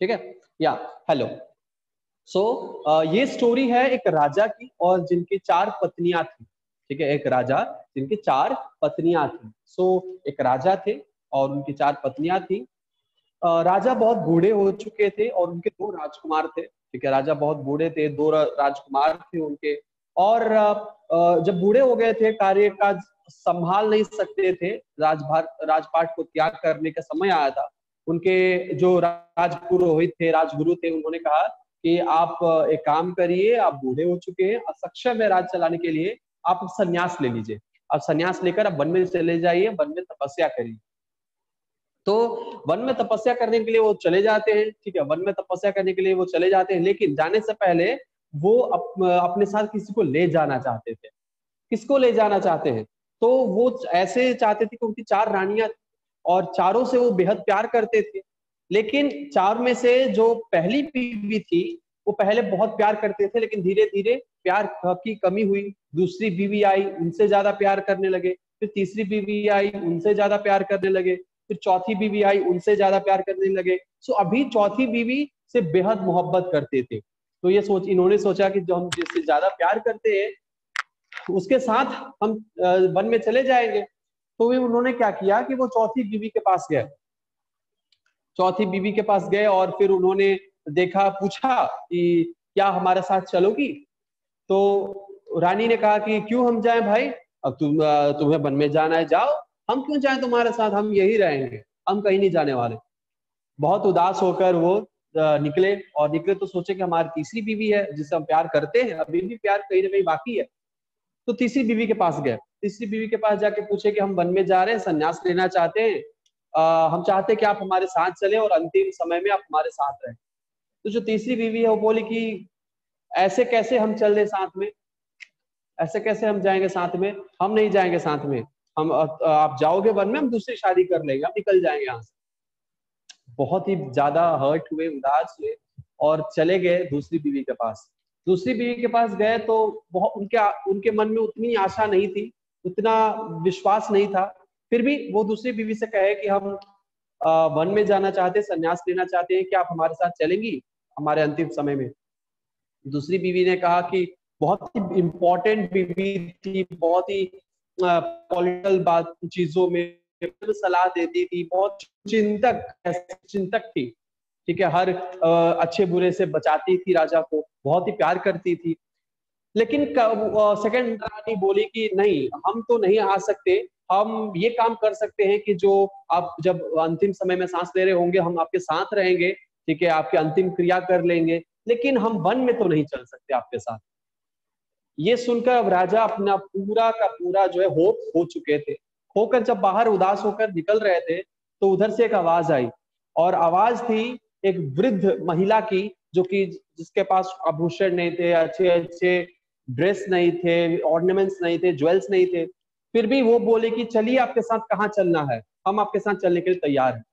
ठीक है या हेलो। सो ये स्टोरी है एक राजा की और जिनकी 4 पत्नियां थी। ठीक है, एक राजा जिनकी 4 पत्नियां थी। एक राजा थे और उनकी 4 पत्नियां थी। राजा बहुत बूढ़े हो चुके थे और उनके 2 राजकुमार थे। ठीक है, राजा बहुत बूढ़े थे, 2 राजकुमार थे उनके। और जब बूढ़े हो गए थे, कार्य काज संभाल नहीं सकते थे, राजपाट को त्याग करने का समय आया था। उनके जो राजपुरोहित थे, राजगुरु थे, उन्होंने कहा कि आप एक काम करिए, आप बूढ़े हो चुके हैं, असक्षम है राज चलाने के लिए, आप संन्यास ले लीजिए। अब संन्यास लेकर आप वन में चले जाइए, वन में तपस्या करिए। तो वन में तपस्या करने के लिए वो चले जाते हैं। ठीक है, वन में तपस्या करने के लिए वो चले जाते हैं, लेकिन जाने से पहले वो अपने साथ किसी को ले जाना चाहते थे। किसको ले जाना चाहते हैं? तो वो ऐसे चाहते थे कि उनकी 4 रानियां थी और चारों से वो बेहद प्यार करते थे। लेकिन 4 में से जो पहली बीवी थी, वो पहले बहुत प्यार करते थे, लेकिन धीरे धीरे प्यार की कमी हुई। दूसरी बीवी आई, उनसे ज्यादा प्यार करने लगे। फिर तीसरी बीवी आई, उनसे ज्यादा प्यार करने लगे। फिर चौथी बीवी आई, उनसे ज्यादा प्यार करने लगे। अभी चौथी बीवी से बेहद मोहब्बत करते थे। तो इन्होंने सोचा कि जो हम जिससे ज्यादा प्यार करते हैं उसके साथ हम वन में चले जाएंगे। तो वे उन्होंने क्या किया कि वो चौथी बीवी के पास गए। चौथी बीवी के पास गए और फिर उन्होंने देखा, पूछा कि क्या हमारे साथ चलोगी? तो रानी ने कहा कि क्यों हम जाएं भाई, अब तुम्हें वन में जाना है, जाओ। हम क्यों जाएं तुम्हारे साथ, हम यही रहेंगे, हम कहीं नहीं जाने वाले। बहुत उदास होकर वो निकले। और निकले तो सोचे कि हमारी तीसरी बीवी है जिससे हम प्यार करते हैं, अभी भी प्यार कहीं ना कहीं बाकी है। तो तीसरी बीवी के पास गए। तीसरी बीवी के पास जाके पूछे कि हम वन में जा रहे हैं, संन्यास लेना चाहते हैं, हम चाहते हैं कि आप हमारे साथ चले और अंतिम समय में आप हमारे साथ रहें। तो जो तीसरी बीवी है वो बोली कि ऐसे कैसे हम चल रहे साथ में, ऐसे कैसे हम जाएंगे साथ में, हम नहीं जाएंगे साथ में। हम आप जाओगे वन में, हम दूसरी शादी कर लेंगे, हम निकल जाएंगे यहाँ से। बहुत ही ज्यादा हर्ट हुए, उदास हुए और चले गए दूसरी बीवी के पास। दूसरी बीवी के पास गए तो बहुत उनके मन में उतनी आशा नहीं थी, उतना विश्वास नहीं था। फिर भी वो दूसरी बीवी से कहे कि हम वन में जाना चाहते, संन्यास लेना चाहते हैं, कि आप हमारे साथ चलेंगी हमारे अंतिम समय में? दूसरी बीवी ने कहा कि बहुत ही इंपॉर्टेंट बीवी थी, बहुत ही पॉलिटिकल बात चीजों में सलाह देती थी, बहुत चिंतक थी। ठीक है, हर अच्छे बुरे से बचाती थी राजा को, बहुत ही प्यार करती थी। लेकिन सेकंड रानी बोली कि नहीं, हम तो नहीं आ सकते, हम ये काम कर सकते हैं कि जो आप जब अंतिम समय में सांस ले रहे होंगे, हम आपके साथ रहेंगे। ठीक है, आपके अंतिम क्रिया कर लेंगे, लेकिन हम वन में तो नहीं चल सकते आपके साथ। ये सुनकर अब राजा अपना पूरा का पूरा जो है होप हो चुके थे। होकर जब बाहर उदास होकर निकल रहे थे, तो उधर से एक आवाज आई। और आवाज थी एक वृद्ध महिला की, जो कि जिसके पास आभूषण नहीं थे, अच्छे अच्छे ड्रेस नहीं थे, ऑर्नामेंट्स नहीं थे, ज्वेल्स नहीं थे। फिर भी वो बोले कि चलिए, आपके साथ कहाँ चलना है, हम आपके साथ चलने के लिए तैयार हैं।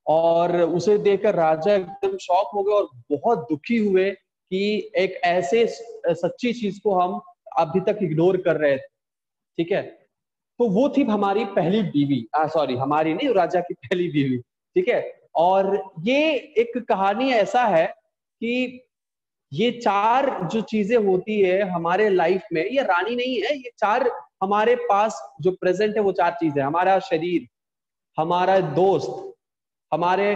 और उसे देखकर राजा एकदम शॉक हो गए और बहुत दुखी हुए कि एक ऐसे सच्ची चीज को हम अभी तक इग्नोर कर रहे थे। ठीक है, तो वो थी हमारी पहली बीवी, सॉरी हमारी नहीं, राजा की पहली बीवी। ठीक है, और ये एक कहानी ऐसा है कि ये 4 जो चीजें होती है हमारे लाइफ में, ये रानी नहीं है, ये 4 हमारे पास जो प्रेजेंट है वो 4 चीजें, हमारा शरीर, हमारा दोस्त, हमारे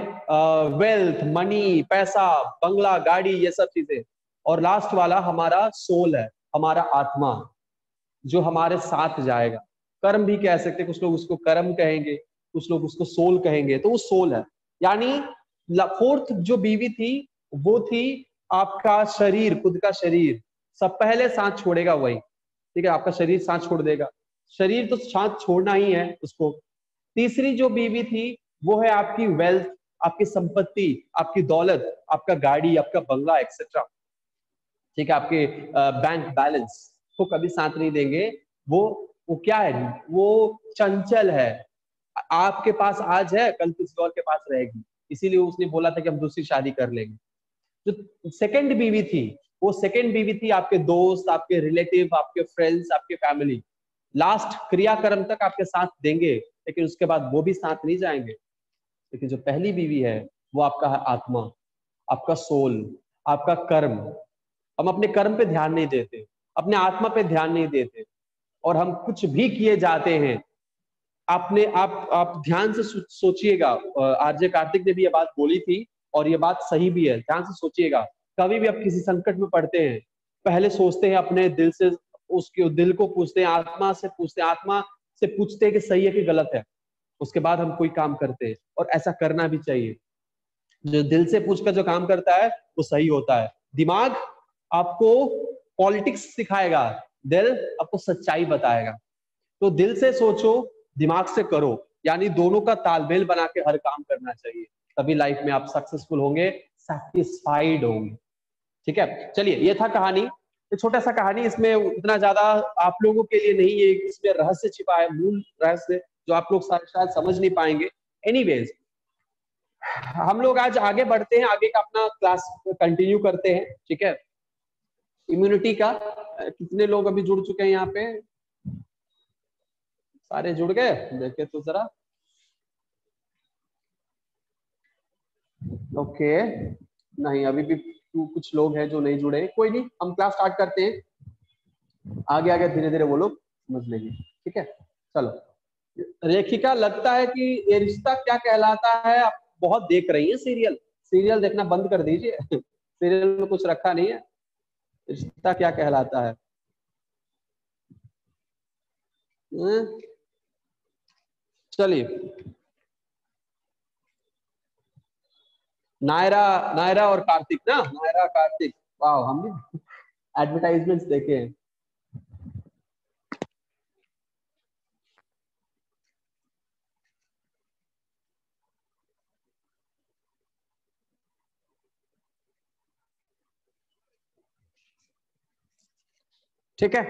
वेल्थ, मनी, पैसा, बंगला, गाड़ी, ये सब चीजें। और लास्ट वाला हमारा सोल है, हमारा आत्मा, जो हमारे साथ जाएगा। कर्म भी कह सकते, कुछ लोग उसको कर्म कहेंगे, कुछ लोग उसको सोल कहेंगे। तो वो सोल है। यानी फोर्थ जो बीवी थी वो थी आपका शरीर, खुद का शरीर। सब पहले सांस छोड़ेगा वही। ठीक है, आपका शरीर सांस छोड़ देगा, शरीर तो सांस छोड़ना ही है उसको। तीसरी जो बीवी थी वो है आपकी वेल्थ, आपकी संपत्ति, आपकी दौलत, आपका गाड़ी, आपका बंगला एक्सेट्रा। ठीक है, आपके बैंक बैलेंस को कभी साथ नहीं देंगे। वो क्या है, वो चंचल है। आपके पास आज है, कल किसी और के पास रहेगी। इसीलिए उसने बोला था कि हम दूसरी शादी कर लेंगे। जो सेकंड बीवी थी, वो सेकंड बीवी थी आपके दोस्त, आपके रिलेटिव, आपके फ्रेंड्स, आपके फैमिली। लास्ट क्रियाक्रम तक आपके साथ देंगे, लेकिन उसके बाद वो भी साथ नहीं जाएंगे। लेकिन जो पहली बीवी है वो आपका है आत्मा, आपका सोल, आपका कर्म। हम अपने कर्म पे ध्यान नहीं देते, अपने आत्मा पे ध्यान नहीं देते, और हम कुछ भी किए जाते हैं। आपने आप ध्यान से सोचिएगा, आरजे कार्तिक ने भी ये बात बोली थी और ये बात सही भी है। ध्यान से सोचिएगा, कभी भी आप किसी संकट में पड़ते हैं, पहले सोचते हैं अपने दिल से, उसके दिल को पूछते हैं, आत्मा से पूछते हैं, आत्मा से पूछते हैं कि सही है कि गलत है, उसके बाद हम कोई काम करते हैं। और ऐसा करना भी चाहिए। जो दिल से पूछकर जो काम करता है वो सही होता है। दिमाग आपको पॉलिटिक्स सिखाएगा, दिल आपको सच्चाई बताएगा। तो दिल से सोचो, दिमाग से करो, यानी दोनों का तालमेल बना के हर काम करना चाहिए, तभी लाइफ में आप सक्सेसफुल होंगे, सेटिस्फाइड होंगे। ठीक है, चलिए ये था कहानी, ये छोटा सा कहानी, इसमें उतना ज्यादा आप लोगों के लिए नहीं है, इसमें रहस्य छिपा है, मूल रहस्य जो आप लोग शायद समझ नहीं पाएंगे। एनीवेज, हम लोग आज आगे बढ़ते हैं, आगे का अपना क्लास कंटिन्यू करते हैं। ठीक है, इम्यूनिटी का कितने लोग अभी जुड़ चुके हैं यहाँ पे? सारे जुड़ गए? देखे तो जरा। ओके, नहीं अभी भी कुछ लोग हैं जो नहीं जुड़े। कोई नहीं, हम क्लास स्टार्ट करते हैं, आगे आगे धीरे धीरे वो लोग समझ लेंगे। ठीक है, चलो। रेखिका, लगता है कि ये रिश्ता क्या कहलाता है, आप बहुत देख रही हैं सीरियल, सीरियल देखना बंद कर दीजिए सीरियल में कुछ रखा नहीं है। रिश्ता क्या कहलाता है? चलिए, नायरा, नायरा और कार्तिक ना, नायरा कार्तिक, वाह, हम भी एडवर्टाइजमेंट्स देखे हैं। ठीक है,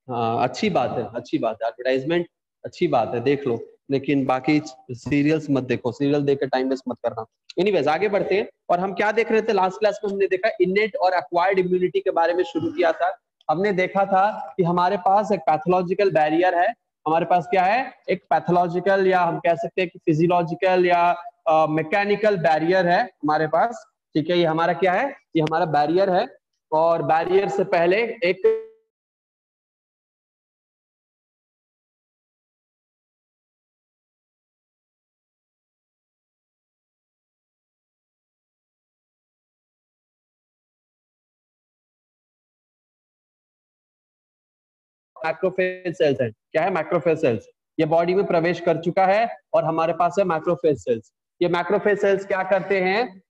हाँ अच्छी बात है, अच्छी बात है, एडवर्टाइजमेंट अच्छी बात है, देख लो, लेकिन बाकी सीरियल्स मत देखो, सीरियल देख के टाइम वेस्ट मत करना। एनीवेज, आगे बढ़ते हैं। और हम क्या देख रहे थे लास्ट क्लास में? हमने देखा इनेट और एक्वायर्ड इम्यूनिटी के बारे में शुरू किया था। हमने देखा था कि हमारे पास एक पैथोलॉजिकल बैरियर है, हमारे पास क्या है, एक पैथोलॉजिकल, या हम कह सकते हैं कि फिजियोलॉजिकल या मैकेनिकल बैरियर है हमारे पास। ठीक है, ये हमारा क्या है, ये हमारा बैरियर है। और बैरियर से पहले एक मैक्रोफेज सेल्स है। क्या है? Macrophage sales. ये बॉडी में प्रवेश कर चुका है और हमारे पास है मैक्रोफेज सेल्स। ये मैक्रोफेज सेल्स क्या करते हैं?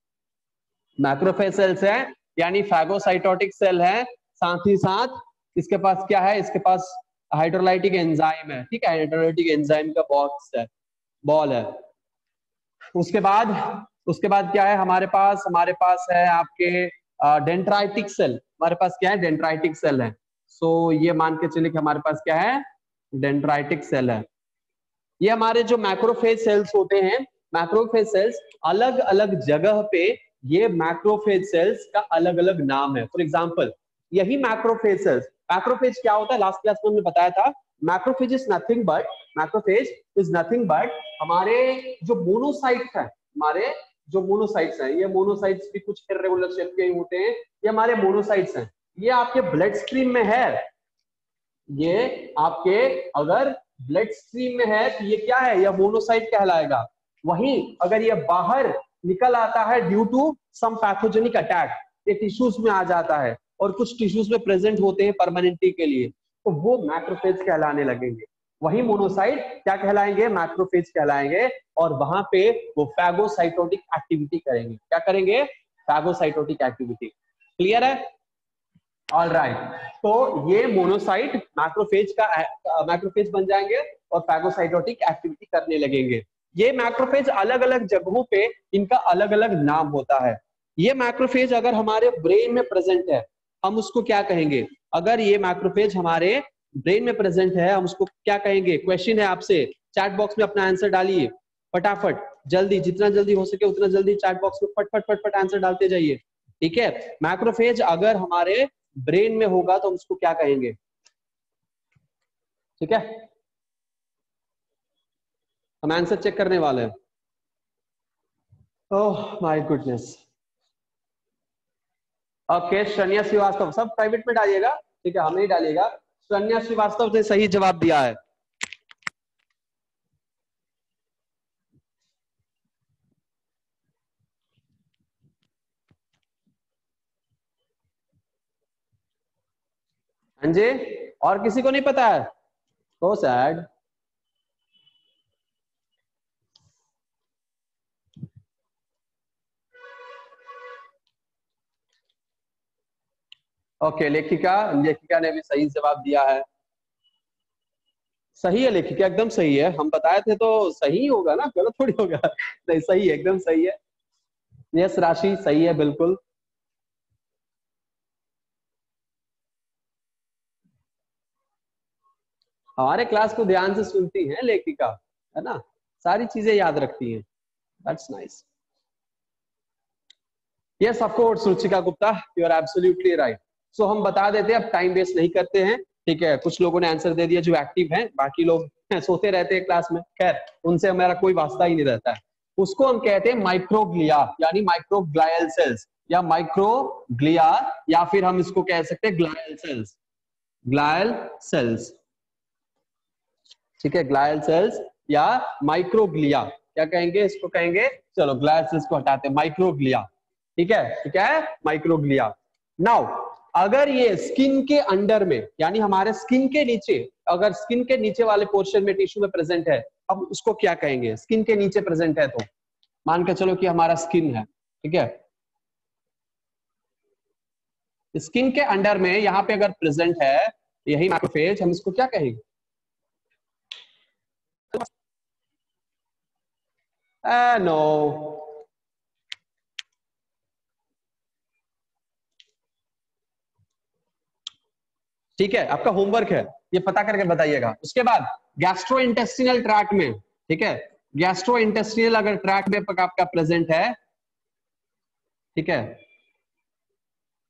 मैक्रोफेज सेल्स है यानी फैगोसाइटोटिक सेल है, साथ ही साथ इसके पास क्या है, इसके पास हाइड्रोलाइटिक एंजाइम है। ठीक है, हाइड्रोलाइटिक एंजाइम का बॉक्स है, बॉल है। उसके बाद क्या है हमारे पास है आपके डेंड्राइटिक सेल। हमारे पास क्या है? डेंड्राइटिक सेल है। सो ये मान के चलिए कि हमारे पास क्या है? डेंड्राइटिक सेल है। ये हमारे जो मैक्रोफेज सेल्स होते हैं, मैक्रोफेज सेल्स अलग अलग जगह पे, ये मैक्रोफेज सेल्स का अलग अलग नाम है। फॉर एग्जांपल, यही मैक्रोफेज सेल्स, मैक्रोफेज क्या होता है लास्ट क्लास में हमने बताया था, macrophage is nothing but, macrophage is nothing but हमारे जो मोनोसाइट्स है, हमारे जो मोनोसाइट्स हैं, ये मोनोसाइट्स भी कुछ इर्रेगुलर शेप के होते हैं, ये हमारे मोनोसाइट्स हैं। ये आपके ब्लड स्ट्रीम में है, ये आपके अगर ब्लड स्ट्रीम में है तो ये क्या है? यह मोनोसाइट कहलाएगा। वहीं अगर ये बाहर निकल आता है due to some pathogenic attack, ये टिश्यूज में आ जाता है और कुछ टिश्यूज में प्रेजेंट होते हैं परमानेंटली के लिए, तो वो मैक्रोफेज कहलाने लगेंगे। वही मोनोसाइट क्या कहलाएंगे? मैक्रोफेज कहलाएंगे। और वहां पे वो फैगोसाइटोटिक एक्टिविटी करेंगे। क्या करेंगे? फैगोसाइटोटिक एक्टिविटी। क्लियर है? ऑल राइट, तो ये मोनोसाइट मैक्रोफेज बन जाएंगे और फैगोसाइटोटिक एक्टिविटी करने लगेंगे। ये मैक्रोफेज अलग अलग जगहों पे इनका अलग अलग नाम होता है। ये मैक्रोफेज अगर हमारे ब्रेन में प्रेजेंट है, हम उसको क्या कहेंगे? अगर ये मैक्रोफेज हमारे ब्रेन में प्रेजेंट है, हम उसको क्या कहेंगे? क्वेश्चन है आपसे, चैट बॉक्स में अपना आंसर डालिए फटाफट, जल्दी, जितना जल्दी हो सके उतना जल्दी चैट बॉक्स में फट फट फट फट आंसर डालते जाइए। ठीक है, मैक्रोफेज अगर हमारे ब्रेन में होगा तो हम उसको क्या कहेंगे? ठीक है, हम आंसर चेक करने वाले हैं। Oh my goodness. Okay, Saranya Srivastava, सब प्राइवेट में डालिएगा, ठीक है, हमें ही डालिएगा। शरण्या श्रीवास्तव ने सही जवाब दिया है। हाँ जी, और किसी को नहीं पता है? So sad. ओके, लेखिका, लेखिका ने भी सही जवाब दिया है। सही है लेखिका, एकदम सही है, हम बताए थे तो सही होगा ना, गलत थोड़ी होगा। नहीं, सही है, एकदम सही है। यस राशि, सही है बिल्कुल। हमारे क्लास को ध्यान से सुनती हैं लेखिका, है ना, सारी चीजें याद रखती हैं। That's nice. Yes of course Ruchika Gupta, you are absolutely right. So हम बता देते हैं, अब टाइम वेस्ट नहीं करते हैं, ठीक है। कुछ लोगों ने आंसर दे दिया जो एक्टिव हैं, बाकी लोग सोते रहते हैं क्लास में, खैर उनसे हमारा कोई वास्ता ही नहीं रहता है। उसको हम कहते हैं माइक्रोग्लिया, यानी माइक्रोग्लायल सेल्स, या माइक्रोग्लिया, या फिर हम इसको कह सकते हैं ग्लायल सेल्स। ग्लायल सेल्स, ठीक है, ग्लायल सेल्स या माइक्रोग्लिया, क्या कहेंगे इसको? कहेंगे, चलो ग्लायल सेल्स को हटाते हैं, माइक्रोग्लिया, ठीक है, ठीक है, माइक्रोग्लिया। नाउ अगर ये स्किन के अंडर में, यानी हमारे स्किन के नीचे, अगर स्किन के नीचे वाले पोर्शन में टिश्यू में प्रेजेंट है, अब उसको क्या कहेंगे? स्किन के नीचे प्रेजेंट है तो मान के चलो कि हमारा स्किन है, ठीक है, स्किन के अंडर में यहां पे अगर प्रेजेंट है यही मैक्रोफेज, हम इसको क्या कहेंगे? नो, ठीक है, आपका होमवर्क है, ये पता करके बताइएगा। उसके बाद गैस्ट्रो इंटेस्टिनल ट्रैक्ट में, ठीक है, गैस्ट्रो इंटेस्टिनल अगर ट्रैक्ट में आपका प्रेजेंट है, ठीक है,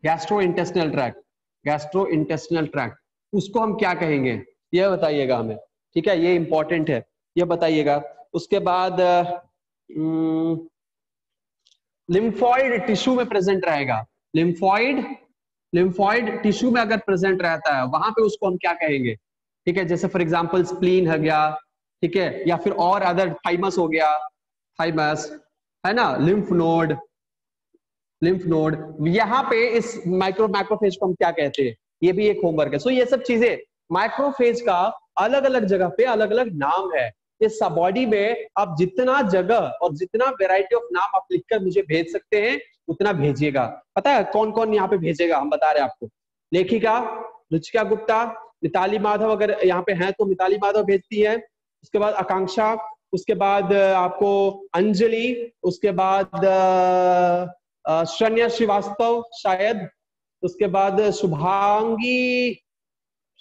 gastro intestinal tract, gastro intestinal tract, उसको हम क्या कहेंगे ये बताइएगा हमें, ठीक है, ये इंपॉर्टेंट है, ये बताइएगा। उसके बाद लिम्फॉइड टिश्यू में प्रेजेंट रहेगा, लिम्फॉइड, लिम्फॉइड टिश्यू में अगर प्रेजेंट रहता है वहां पे उसको हम क्या कहेंगे? ठीक है, जैसे फॉर एग्जांपल स्प्लीन हो गया, ठीक है, या फिर और अदर थाइमस हो गया, थाइमस, है ना, लिम्फ नोड, लिम्फ नोड, यहाँ पे इस मैक्रोफेज को हम क्या कहते हैं? ये भी एक होमवर्क है। सो ये सब चीजें, माइक्रोफेज का अलग अलग जगह पे अलग अलग नाम है। इस बॉडी में आप जितना जगह और जितना वेराइटी ऑफ नाम आप लिखकर मुझे भेज सकते हैं उतना भेजिएगा। पता है कौन कौन यहाँ पे भेजेगा? हम बता रहे हैं आपको। लेखिका रुचिका गुप्ता, मिताली माधव, अगर यहाँ पे हैं तो मिताली माधव भेजती है, उसके बाद आकांक्षा, उसके बाद आपको अंजलि, उसके बाद शरण्या श्रीवास्तव शायद, उसके बाद शुभांगी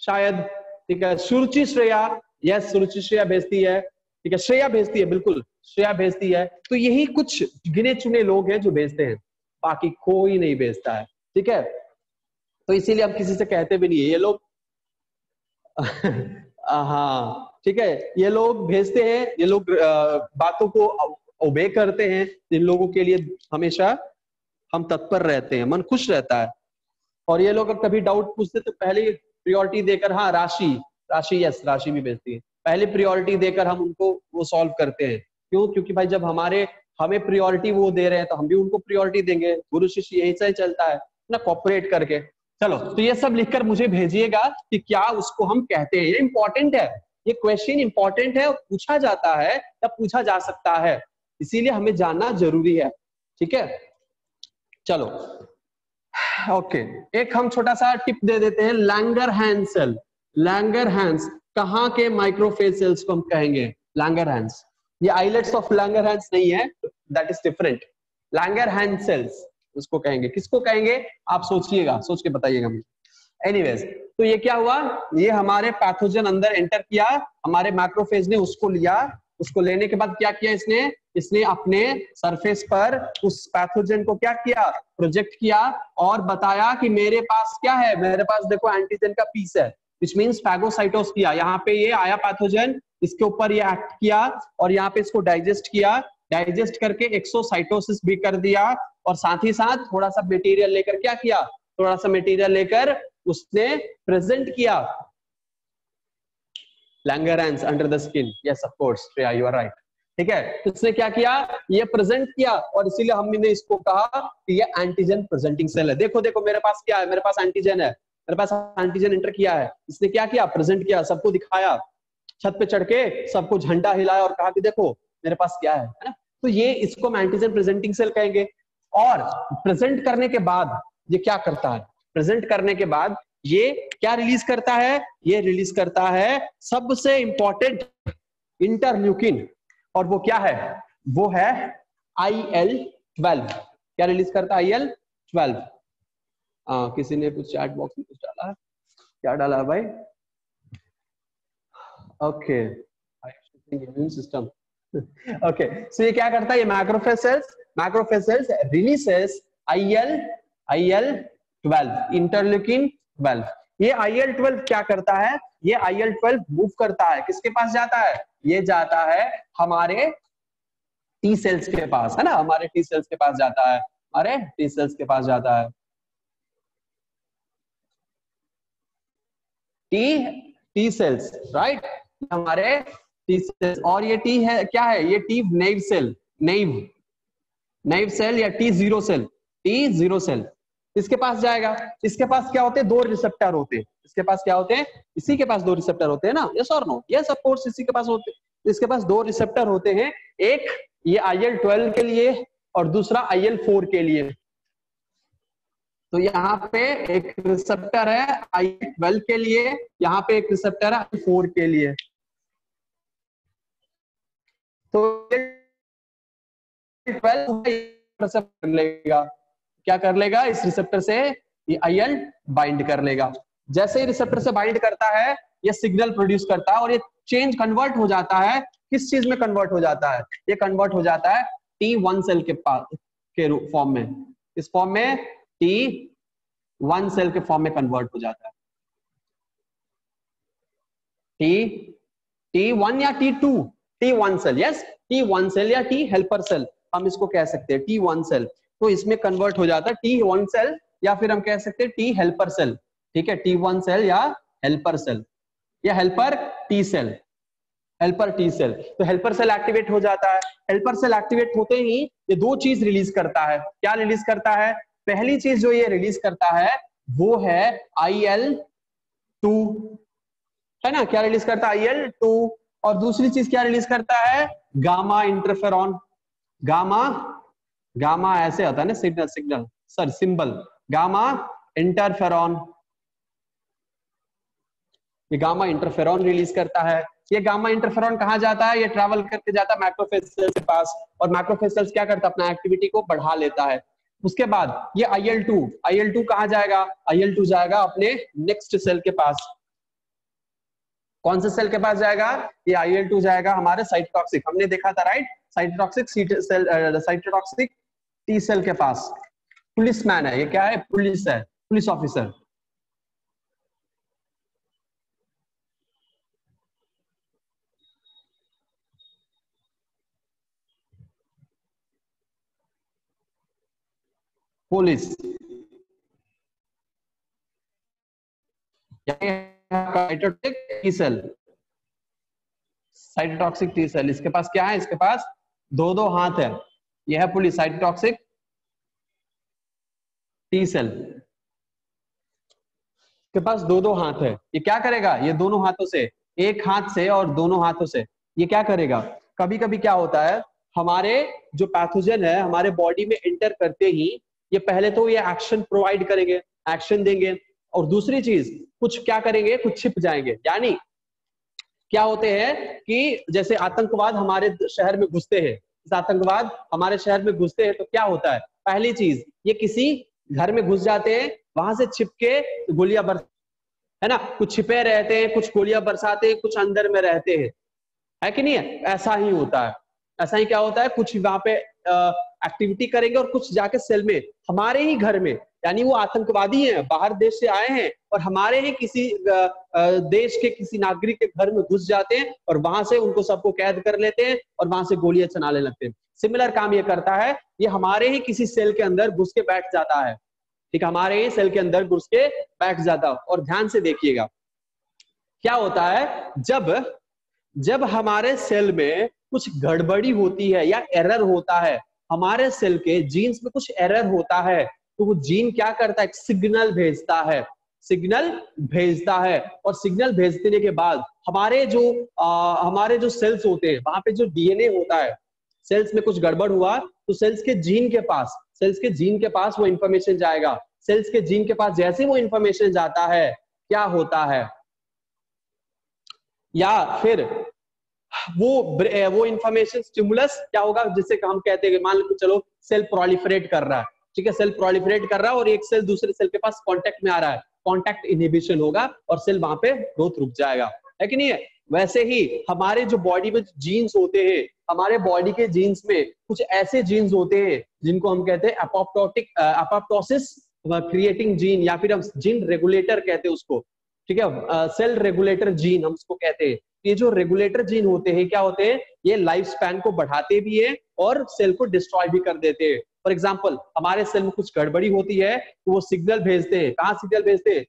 शायद, ठीक है, सुरुचि श्रेया, यस सुरुचि श्रेया भेजती है, ठीक है, श्रेया भेजती है, बिल्कुल श्रेया भेजती है। तो यही कुछ गिने चुने लोग हैं जो भेजते हैं, बाकी कोई नहीं भेजता है, ठीक है। तो इसीलिए हम किसी से कहते भी नहीं है ये लोग हाँ ठीक है, ये लोग भेजते हैं, ये लोग बातों को ओबे करते हैं, इन लोगों के लिए हमेशा हम तत्पर रहते हैं, मन खुश रहता है। और ये लोग कभी डाउट पूछते तो पहले प्रियोरिटी देकर, हाँ राशि, राशि यस राशि भी भेजती है, पहले प्रियोरिटी देकर हम उनको वो सॉल्व करते हैं। क्यों? क्योंकि भाई जब हमें प्रियोरिटी वो दे रहे हैं तो हम भी उनको प्रियोरिटी देंगे, गुरु शिष्य यही से चलता है ना, कॉपरेट करके। चलो, तो ये सब लिखकर मुझे भेजिएगा कि क्या उसको हम कहते हैं। ये इंपॉर्टेंट है, ये क्वेश्चन इंपॉर्टेंट है, पूछा जाता है या पूछा जा सकता है, इसीलिए हमें जानना जरूरी है, ठीक है। चलो ओके, एक हम छोटा सा टिप दे देते हैं, लैंगरहैंस सेल। लैंगरहैंस कहाँ के माइक्रोफेज सेल्स को हम कहेंगे? लैंगरहैंस, ये आइलेट्स ऑफ लैंगरहैंस नहीं है, that is different. Langerhans cells उसको कहेंगे, किसको कहेंगे आप सोचिएगा, सोच के बताइएगा मुझे। एनीवेज, तो ये क्या हुआ, ये हमारे पैथोजन अंदर एंटर किया, हमारे मैक्रोफेज ने उसको लिया, उसको लेने के बाद क्या किया इसने अपने सरफेस पर उस पैथोजन को क्या किया, प्रोजेक्ट किया और बताया कि मेरे पास क्या है, मेरे पास देखो एंटीजन का पीस है, विच मींस फैगोसाइटोस किया। यहाँ पे ये आया पैथोजन, इसके ऊपर ये एक्ट किया और यहाँ पे इसको डाइजेस्ट किया, डाइजेस्ट करके एक्सोसाइटोसिस भी कर दिया और साथ ही साथ थोड़ा सा मटेरियल लेकर क्या किया, थोड़ा सा मटेरियल लेकर उसने प्रेजेंट किया Langerhans under the skin. Yes of course Shreya you are right. ठीक है, तो इसने क्या किया, ये प्रेजेंट किया और इसीलिए हमने इसको कहा कि ये एंटीजन प्रेजेंटिंग सेल है। देखो देखो मेरे पास क्या है, मेरे पास एंटीजन है, मेरे पास एंटीजन इंटर किया है, इसने क्या किया, प्रेजेंट किया, सबको दिखाया, छत पे चढ़ के सबको झंडा हिलाया और कहा कि देखो मेरे पास क्या है ना। तो ये इसको हम एंटीजन प्रेजेंटिंग सेल कहेंगे। और प्रेजेंट करने के बाद ये क्या करता है, प्रेजेंट करने के बाद ये क्या रिलीज करता है, ये रिलीज करता है सबसे इंपॉर्टेंट इंटरल्यूकिन, और वो क्या है, वो है IL-12। क्या रिलीज करता है, IL-12। किसी ने कुछ चैट बॉक्स में कुछ डाला है, क्या डाला है भाई, ओके इम्यून सिस्टम। ओके, सो ये क्या करता है, ये macrophage sales releases IL-12 interleukin 12। ये IL-12 क्या करता है, ये IL-12 मूव करता है, किसके पास जाता है, ये जाता है हमारे टी सेल्स के पास, है ना, हमारे टी सेल्स के पास जाता है, हमारे टी सेल्स के पास जाता है, टी सेल्स राइट, हमारे टी सेल्स। और ये टी है क्या है, ये टी नेव सेल, नेव सेल या T0 सेल, T0 सेल इसके पास जाएगा। इसके पास क्या होते हैं, दो रिसेप्टर होते हैं, इसके पास क्या होते हैं, इसी के पास दो रिसेप्टर होते हैं ना, यस और नो, यस ऑफ कोर्स इसी के पास होते हैं। इसके पास दो रिसेप्टर होते हैं, एक ये IL-12 के लिए और दूसरा IL-4 के लिए। तो यहाँ पे एक रिसेप्टर है IL-12 के लिए, यहाँ पे एक रिसेप्टर है IL-4 के लिए। तो 12 कर लेगा, क्या कर लेगा, इस रिसेप्टर से ये IL बाइंड कर लेगा। जैसे ही रिसेप्टर से बाइंड करता है ये सिग्नल प्रोड्यूस करता है और ये चेंज कन्वर्ट हो जाता है, किस चीज में कन्वर्ट हो जाता है, ये कन्वर्ट हो जाता है T1 सेल के फॉर्म में, इस फॉर्म में T1 सेल के फॉर्म में कन्वर्ट हो जाता है। T1 या T2, T1 cell, yes T1 cell या T हेल्पर सेल हम इसको कह सकते हैं, T1 सेल। तो इसमें कन्वर्ट हो जाता है T1 सेल या फिर हम कह सकते हैं T हेल्पर सेल। ठीक है, T1 सेल या हेल्पर सेल या helper T cell, helper T cell. तो हेल्पर सेल एक्टिवेट हो जाता है, हेल्पर सेल एक्टिवेट होते ही ये दो चीज रिलीज करता है। क्या रिलीज करता है, पहली चीज जो ये रिलीज करता है वो है IL-2, है ना, क्या रिलीज करता है IL-2। और दूसरी चीज क्या रिलीज करता है, गामा इंटरफेरॉन। गामा ऐसे आता है ना, signal sir symbol, gamma interferon, ये गामा इंटरफेरॉन रिलीज करता है। ये गामा इंटरफेरॉन कहाँ जाता है, ये ट्रैवल करके जाता है मैक्रोफेज सेल्स के पास, और मैक्रोफेज सेल्स क्या करता है, अपना एक्टिविटी को बढ़ा लेता है। उसके बाद ये IL-2 कहाँ जाएगा, IL-2 जाएगा अपने नेक्स्ट सेल के पास। कौन से सेल के पास जाएगा, ये IL-2 जाएगा हमारे साइटोटॉक्सिक, हमने देखा था राइट, साइटोटॉक्सिक टी सेल के पास। पुलिस मैन है, ये क्या है, पुलिस है, police officer. Police cytotoxic T cell, cytotoxic T cell, इसके पास क्या है, इसके पास दो हाथ है, यह है पुलिस साइटोटॉक्सिक टी सेल के पास दो हाथ है। ये क्या करेगा, ये दोनों हाथों से, एक हाथ से और दोनों हाथों से ये क्या करेगा, कभी कभी क्या होता है, हमारे जो पैथोजन है हमारे बॉडी में एंटर करते ही ये पहले तो ये एक्शन प्रोवाइड करेंगे, एक्शन देंगे, और दूसरी चीज कुछ क्या करेंगे, कुछ छिप जाएंगे। यानी क्या होते हैं कि जैसे आतंकवाद हमारे शहर में घुसते हैं, आतंकवाद हमारे शहर में घुसते हैं तो क्या होता है, पहली चीज ये किसी घर में घुस जाते हैं, वहां से छिपके गोलियां बरस, है ना, कुछ छिपे रहते हैं, कुछ गोलियां बरसाते हैं, कुछ अंदर में रहते हैं, है कि नहीं है, ऐसा ही होता है। ऐसा ही क्या होता है, कुछ वहां पे एक्टिविटी करेंगे और कुछ जाके सेल में, हमारे ही घर में यानी वो आतंकवादी हैं, बाहर देश से आए हैं और हमारे ही किसी देश के किसी नागरिक के घर में घुस जाते हैं और वहां से उनको सबको कैद कर लेते हैं और वहां से गोलियां चलाने लगते हैं। सिमिलर काम ये करता है, ये हमारे ही किसी सेल के अंदर घुस के बैठ जाता है, ठीक, हमारे ही सेल के अंदर घुस के बैठ जाता है। और ध्यान से देखिएगा क्या होता है, जब हमारे सेल में कुछ गड़बड़ी होती है या एरर होता है, हमारे सेल के जीन्स में कुछ एरर होता है, तो वो जीन क्या करता है, सिग्नल भेजता है, सिग्नल भेजता है। और सिग्नल भेजने के बाद हमारे जो सेल्स होते हैं वहां पे जो डीएनए होता है, सेल्स में कुछ गड़बड़ हुआ तो सेल्स के जीन के पास वो इंफॉर्मेशन जाएगा। सेल्स के जीन के पास जैसे वो इंफॉर्मेशन जाता है, क्या होता है, या फिर वो इंफॉर्मेशन स्टिमुलस क्या होगा, जिससे हम कहते हैं, मान लो चलो सेल प्रोलिफरेट कर रहा है, ठीक है, सेल प्रोलिफरेट कर रहा है और एक सेल दूसरे सेल के पास कांटेक्ट में आ रहा है, कांटेक्ट इनहिबिशन होगा और सेल वहां पे ग्रोथ रुक जाएगा, है कि नहीं है। वैसे ही हमारे जो बॉडी में जीन्स होते हैं, हमारे बॉडी के जीन्स में कुछ ऐसे जीन्स होते हैं जिनको हम कहते हैं अपोप्टोसिस क्रिएटिंग जीन, या फिर हम जीन रेगुलेटर कहते हैं उसको, ठीक है, सेल रेगुलेटर जीन हम उसको कहते हैं। ये जो रेगुलेटर जीन होते हैं क्या होते हैं, ये लाइफ स्पैन को बढ़ाते भी है और सेल को डिस्ट्रॉय भी कर देते हैं। फॉर एग्जांपल हमारे सेल में कुछ गड़बड़ी होती है तो वो सिग्नल भेजते हैं, कहाँ सिग्नल भेजते हैं,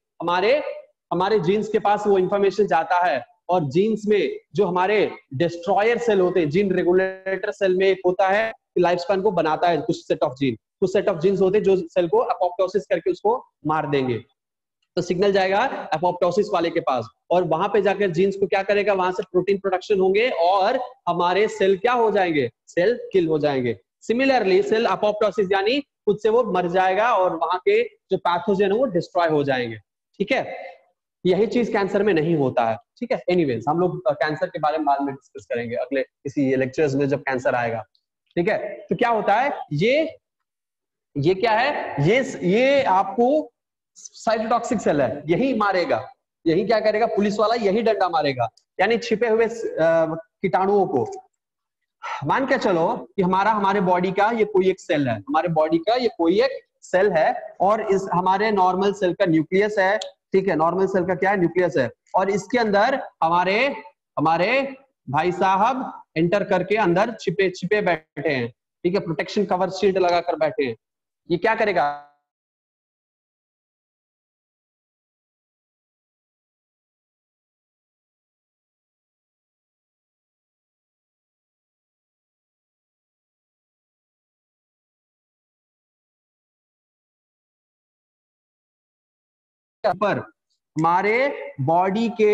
हमारे जीन्स के पास वो इंफॉर्मेशन जाता है। और जीन्स में जो हमारे डिस्ट्रॉयर सेल होते हैं, जीन रेगुलेटर सेल में एक होता है लाइफ स्पैन को बनाता है, कुछ सेट ऑफ जीन्स होते हैं जो सेल को अपोप्टोसिस करके उसको मार देंगे, तो सिग्नल जाएगा अपोप्टोसिस वाले के पास और वहां पे जाकर जीन्स को क्या करेगा, वहां से प्रोटीन प्रोडक्शन होंगे और हमारे सेल क्या हो जाएंगे, सेल किल हो जाएंगे। सिमिलरली सेल अपोप्टोसिस यानी खुद से वो मर जाएगा और वहां के जो पैथोजन है वो डिस्ट्रॉय हो जाएंगे, ठीक है। यही चीज कैंसर में नहीं होता है, ठीक है। एनीवेज हम लोग कैंसर के बारे में बाद में डिस्कस करेंगे अगले किसी लेक्चर्स में जब कैंसर आएगा, ठीक है। तो क्या होता है, ये क्या है, ये आपको साइटोटॉक्सिक सेल है, यही मारेगा, यही क्या करेगा, पुलिस वाला यही डंडा मारेगा, यानी छिपे हुए कीटाणुओं को। मान के चलो कि हमारे बॉडी का ये कोई एक सेल है, हमारे बॉडी का ये कोई एक सेल है और इस हमारे नॉर्मल सेल का न्यूक्लियस है, ठीक है, नॉर्मल सेल का क्या है, न्यूक्लियस है, और इसके अंदर हमारे भाई साहब एंटर करके अंदर छिपे बैठे हैं, ठीक है, प्रोटेक्शन कवर शील्ड लगाकर बैठे हैं। ये क्या करेगा, पर हमारे बॉडी के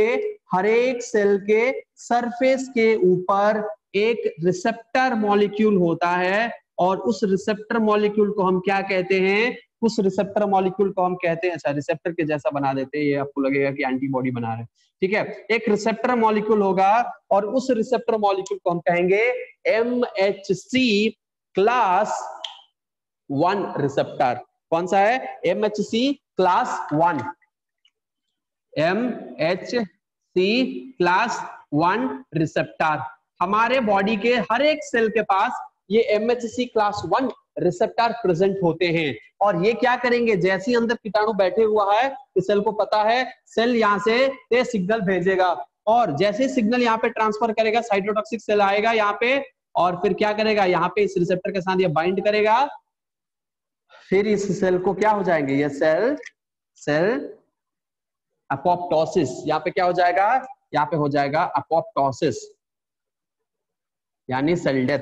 हर एक सेल के सरफेस के ऊपर एक रिसेप्टर मॉलिक्यूल होता है और उस रिसेप्टर मॉलिक्यूल को हम क्या कहते हैं, उस रिसेप्टर मॉलिक्यूल को हम कहते हैं, अच्छा रिसेप्टर के जैसा बना देते हैं, ये आपको लगेगा कि एंटीबॉडी बना रहे हैं, ठीक है। एक रिसेप्टर मॉलिक्यूल होगा और उस रिसेप्टर मॉलिक्यूल को हम कहेंगे MHC क्लास 1 रिसेप्टर। कौन सा है, MHC class 1, MHC class 1 receptor. हमारे बॉडी के हर एक सेल के पास ये MHC क्लास 1 रिसेप्टर प्रेजेंट होते हैं और ये क्या करेंगे, जैसे अंदर कीटाणु बैठे हुआ है तो सेल को पता है, सेल यहाँ से सिग्नल भेजेगा और जैसे सिग्नल यहाँ पे ट्रांसफर करेगा, साइटोटॉक्सिक सेल आएगा यहाँ पे और फिर क्या करेगा, यहाँ पे इस रिसेप्टर के साथ ये बाइंड करेगा, फिर इस सेल को क्या हो जाएंगे, ये सेल अपोप्टोसिस, यहाँ पे क्या हो जाएगा, यहाँ पे हो जाएगा अपोप्टोसिस यानी सेल डेथ,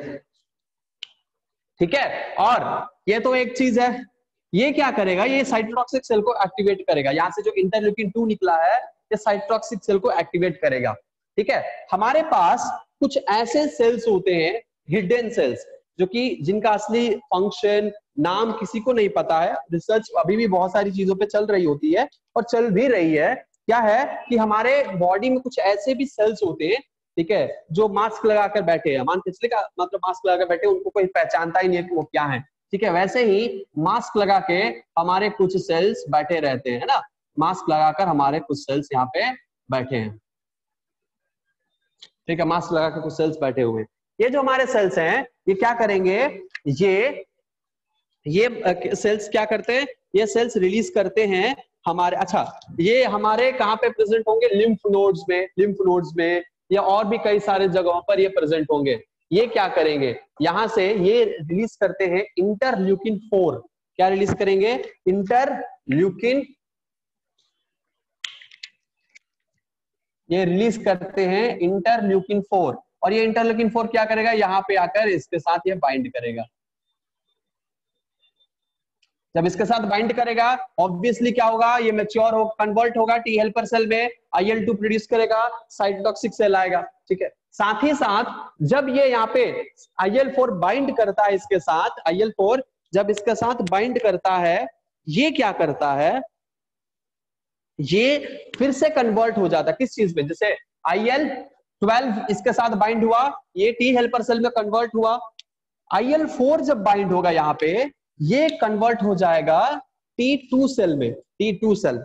ठीक है। और ये तो एक चीज है, ये क्या करेगा, ये साइटोटॉक्सिक सेल को एक्टिवेट करेगा, यहाँ से जो इंटरल्यूकिन 2 निकला है ये साइटोटॉक्सिक सेल को एक्टिवेट करेगा, ठीक है। हमारे पास कुछ ऐसे सेल्स होते हैं, हिडन सेल्स, जो कि जिनका असली फंक्शन नाम किसी को नहीं पता है, रिसर्च अभी भी बहुत सारी चीजों पे चल रही होती है और चल भी रही है। क्या है कि हमारे बॉडी में कुछ ऐसे भी सेल्स होते हैं, ठीक है, जो मास्क लगाकर बैठे हैं, मान पिछले का मतलब मास्क लगाकर बैठे, उनको कोई पहचानता ही नहीं है कि वो क्या है, ठीक है। वैसे ही मास्क लगा के हमारे कुछ सेल्स बैठे रहते हैं, है ना, मास्क लगाकर हमारे कुछ सेल्स यहाँ पे बैठे हैं, ठीक है, मास्क लगा के कुछ सेल्स बैठे हुए हैं। ये जो हमारे सेल्स हैं ये क्या करेंगे, ये सेल्स क्या करते हैं, ये सेल्स रिलीज करते हैं हमारे, अच्छा ये हमारे कहाँ पे प्रेजेंट होंगे, लिम्फ नोड्स में या और भी कई सारे जगहों पर ये प्रेजेंट होंगे। ये क्या करेंगे, यहां से ये रिलीज करते हैं इंटरल्यूकिन 4। क्या रिलीज करेंगे, इंटरल्यूकिन, ये रिलीज करते हैं इंटरल्यूकिन 4। और ये इंटरल्यूकिन 4 क्या करेगा, यहाँ पे आकर इसके साथ ये बाइंड करेगा। जब इसके साथ बाइंड करेगा ऑब्वियसली क्या होगा, ये मैच्योर हो, कन्वर्ट होगा टी हेल्पर सेल में, IL-2 प्रोड्यूस करेगा, साइटोटॉक्सिक सेल आएगा। ठीक है, साथ ही साथ जब ये यहाँ पे IL-4 बाइंड करता है इसके साथ, IL-4 जब इसके साथ बाइंड करता है, ये क्या करता है, ये फिर से कन्वर्ट हो जाता है किस चीज में, जैसे IL-12 इसके साथ बाइंड हुआ, ये टी हेल्पर सेल में कन्वर्ट हुआ, IL-4 जब बाइंड होगा यहाँ पे, ये कन्वर्ट हो जाएगा T2 सेल में, T2 सेल।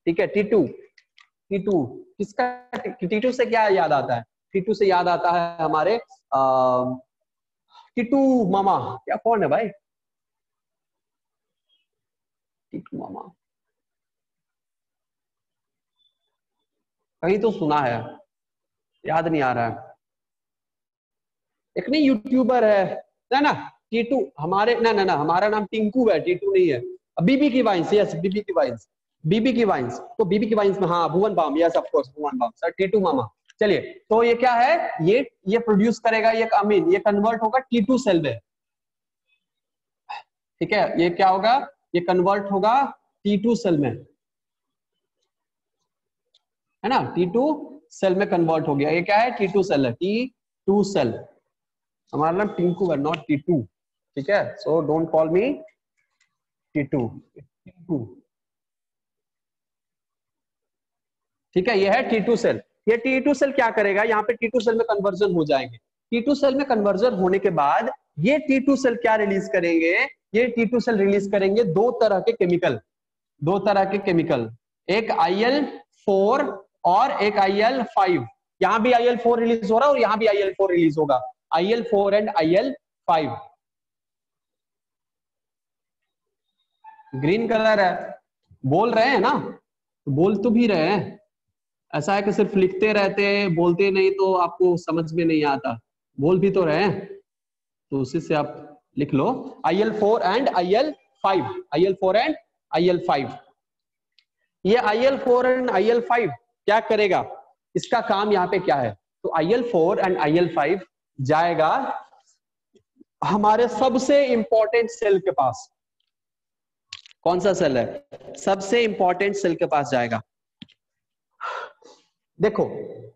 ठीक है, T2 किसका, T2 से क्या याद आता है, T2 से याद आता है हमारे T2 मामा, क्या कौन है भाई, T2 मामा कहीं तो सुना है, याद नहीं आ रहा है, एक नहीं यूट्यूबर है ना T2, हमारे ना ना ना हमारा नाम टिंकू है, T2 नहीं है। बीबी की वाइन्स, यस बीबी की वाइन्स, तो बीबी की वाइन्स में हाँ Bhuvan Bam, yes of course Bhuvan Bam sir, T2 मामा। चलिए, तो ये क्या है, ये प्रोड्यूस करेगा, ये अमीन, ये कन्वर्ट होगा T2 सेल में। ठीक है, ये क्या होगा, ये कन्वर्ट होगा T2 सेल में, है ना, T2 सेल में कन्वर्ट हो गया। ये क्या है, T2 सेल है, T2 सेल। हमारा नाम टिंकू है, नॉट T2। ठीक है, so don't call me T2। ठीक है, ये है T2 सेल। ये T2 सेल क्या करेगा, यहाँ पे T2 सेल में कन्वर्जन हो जाएंगे। T2 सेल में कन्वर्जन होने के बाद ये T2 सेल क्या रिलीज करेंगे, ये T2 सेल रिलीज करेंगे दो तरह के केमिकल, एक IL-4 और एक IL-5। यहाँ भी IL-4 रिलीज हो रहा है और यहाँ भी IL-4 रिलीज होगा, IL-4 and IL-5। Green colour है, बोल रहे हैं ना, बोल तो भी रहे हैं, ऐसा है कि सिर्फ लिखते रहते हैं, बोलते नहीं तो आपको समझ में नहीं आता, बोल भी तो रहे हैं, तो उसी से आप लिख लो IL-4 and IL-5, IL-4 and IL-5। ये IL-4 एंड IL-5 क्या करेगा, इसका काम यहाँ पे क्या है, तो IL-4 एंड IL-5 जाएगा हमारे सबसे इंपॉर्टेंट सेल के पास। कौन सा सेल है, सबसे इंपॉर्टेंट सेल के पास जाएगा। देखो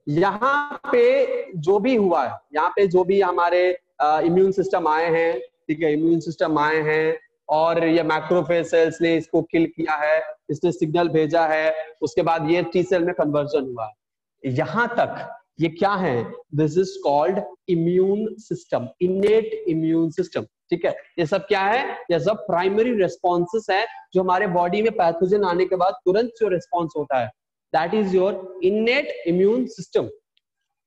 यहाँ पे जो भी हुआ है, यहाँ पे जो भी हमारे इम्यून सिस्टम आए हैं, ठीक है, इम्यून सिस्टम आए हैं और ये मैक्रोफेज सेल्स ने इसको किल किया है, इसने सिग्नल भेजा है, उसके बाद ये टी सेल में कन्वर्जन हुआ, यहां तक ये क्या है, this is called immune system, इनेट immune system. ठीक है, ये सब क्या है, ये सब प्राइमरी रेस्पॉन्सेस है जो हमारे बॉडी में पैथोजन आने के बाद तुरंत जो रेस्पॉन्स होता है, that is your इनेट immune system,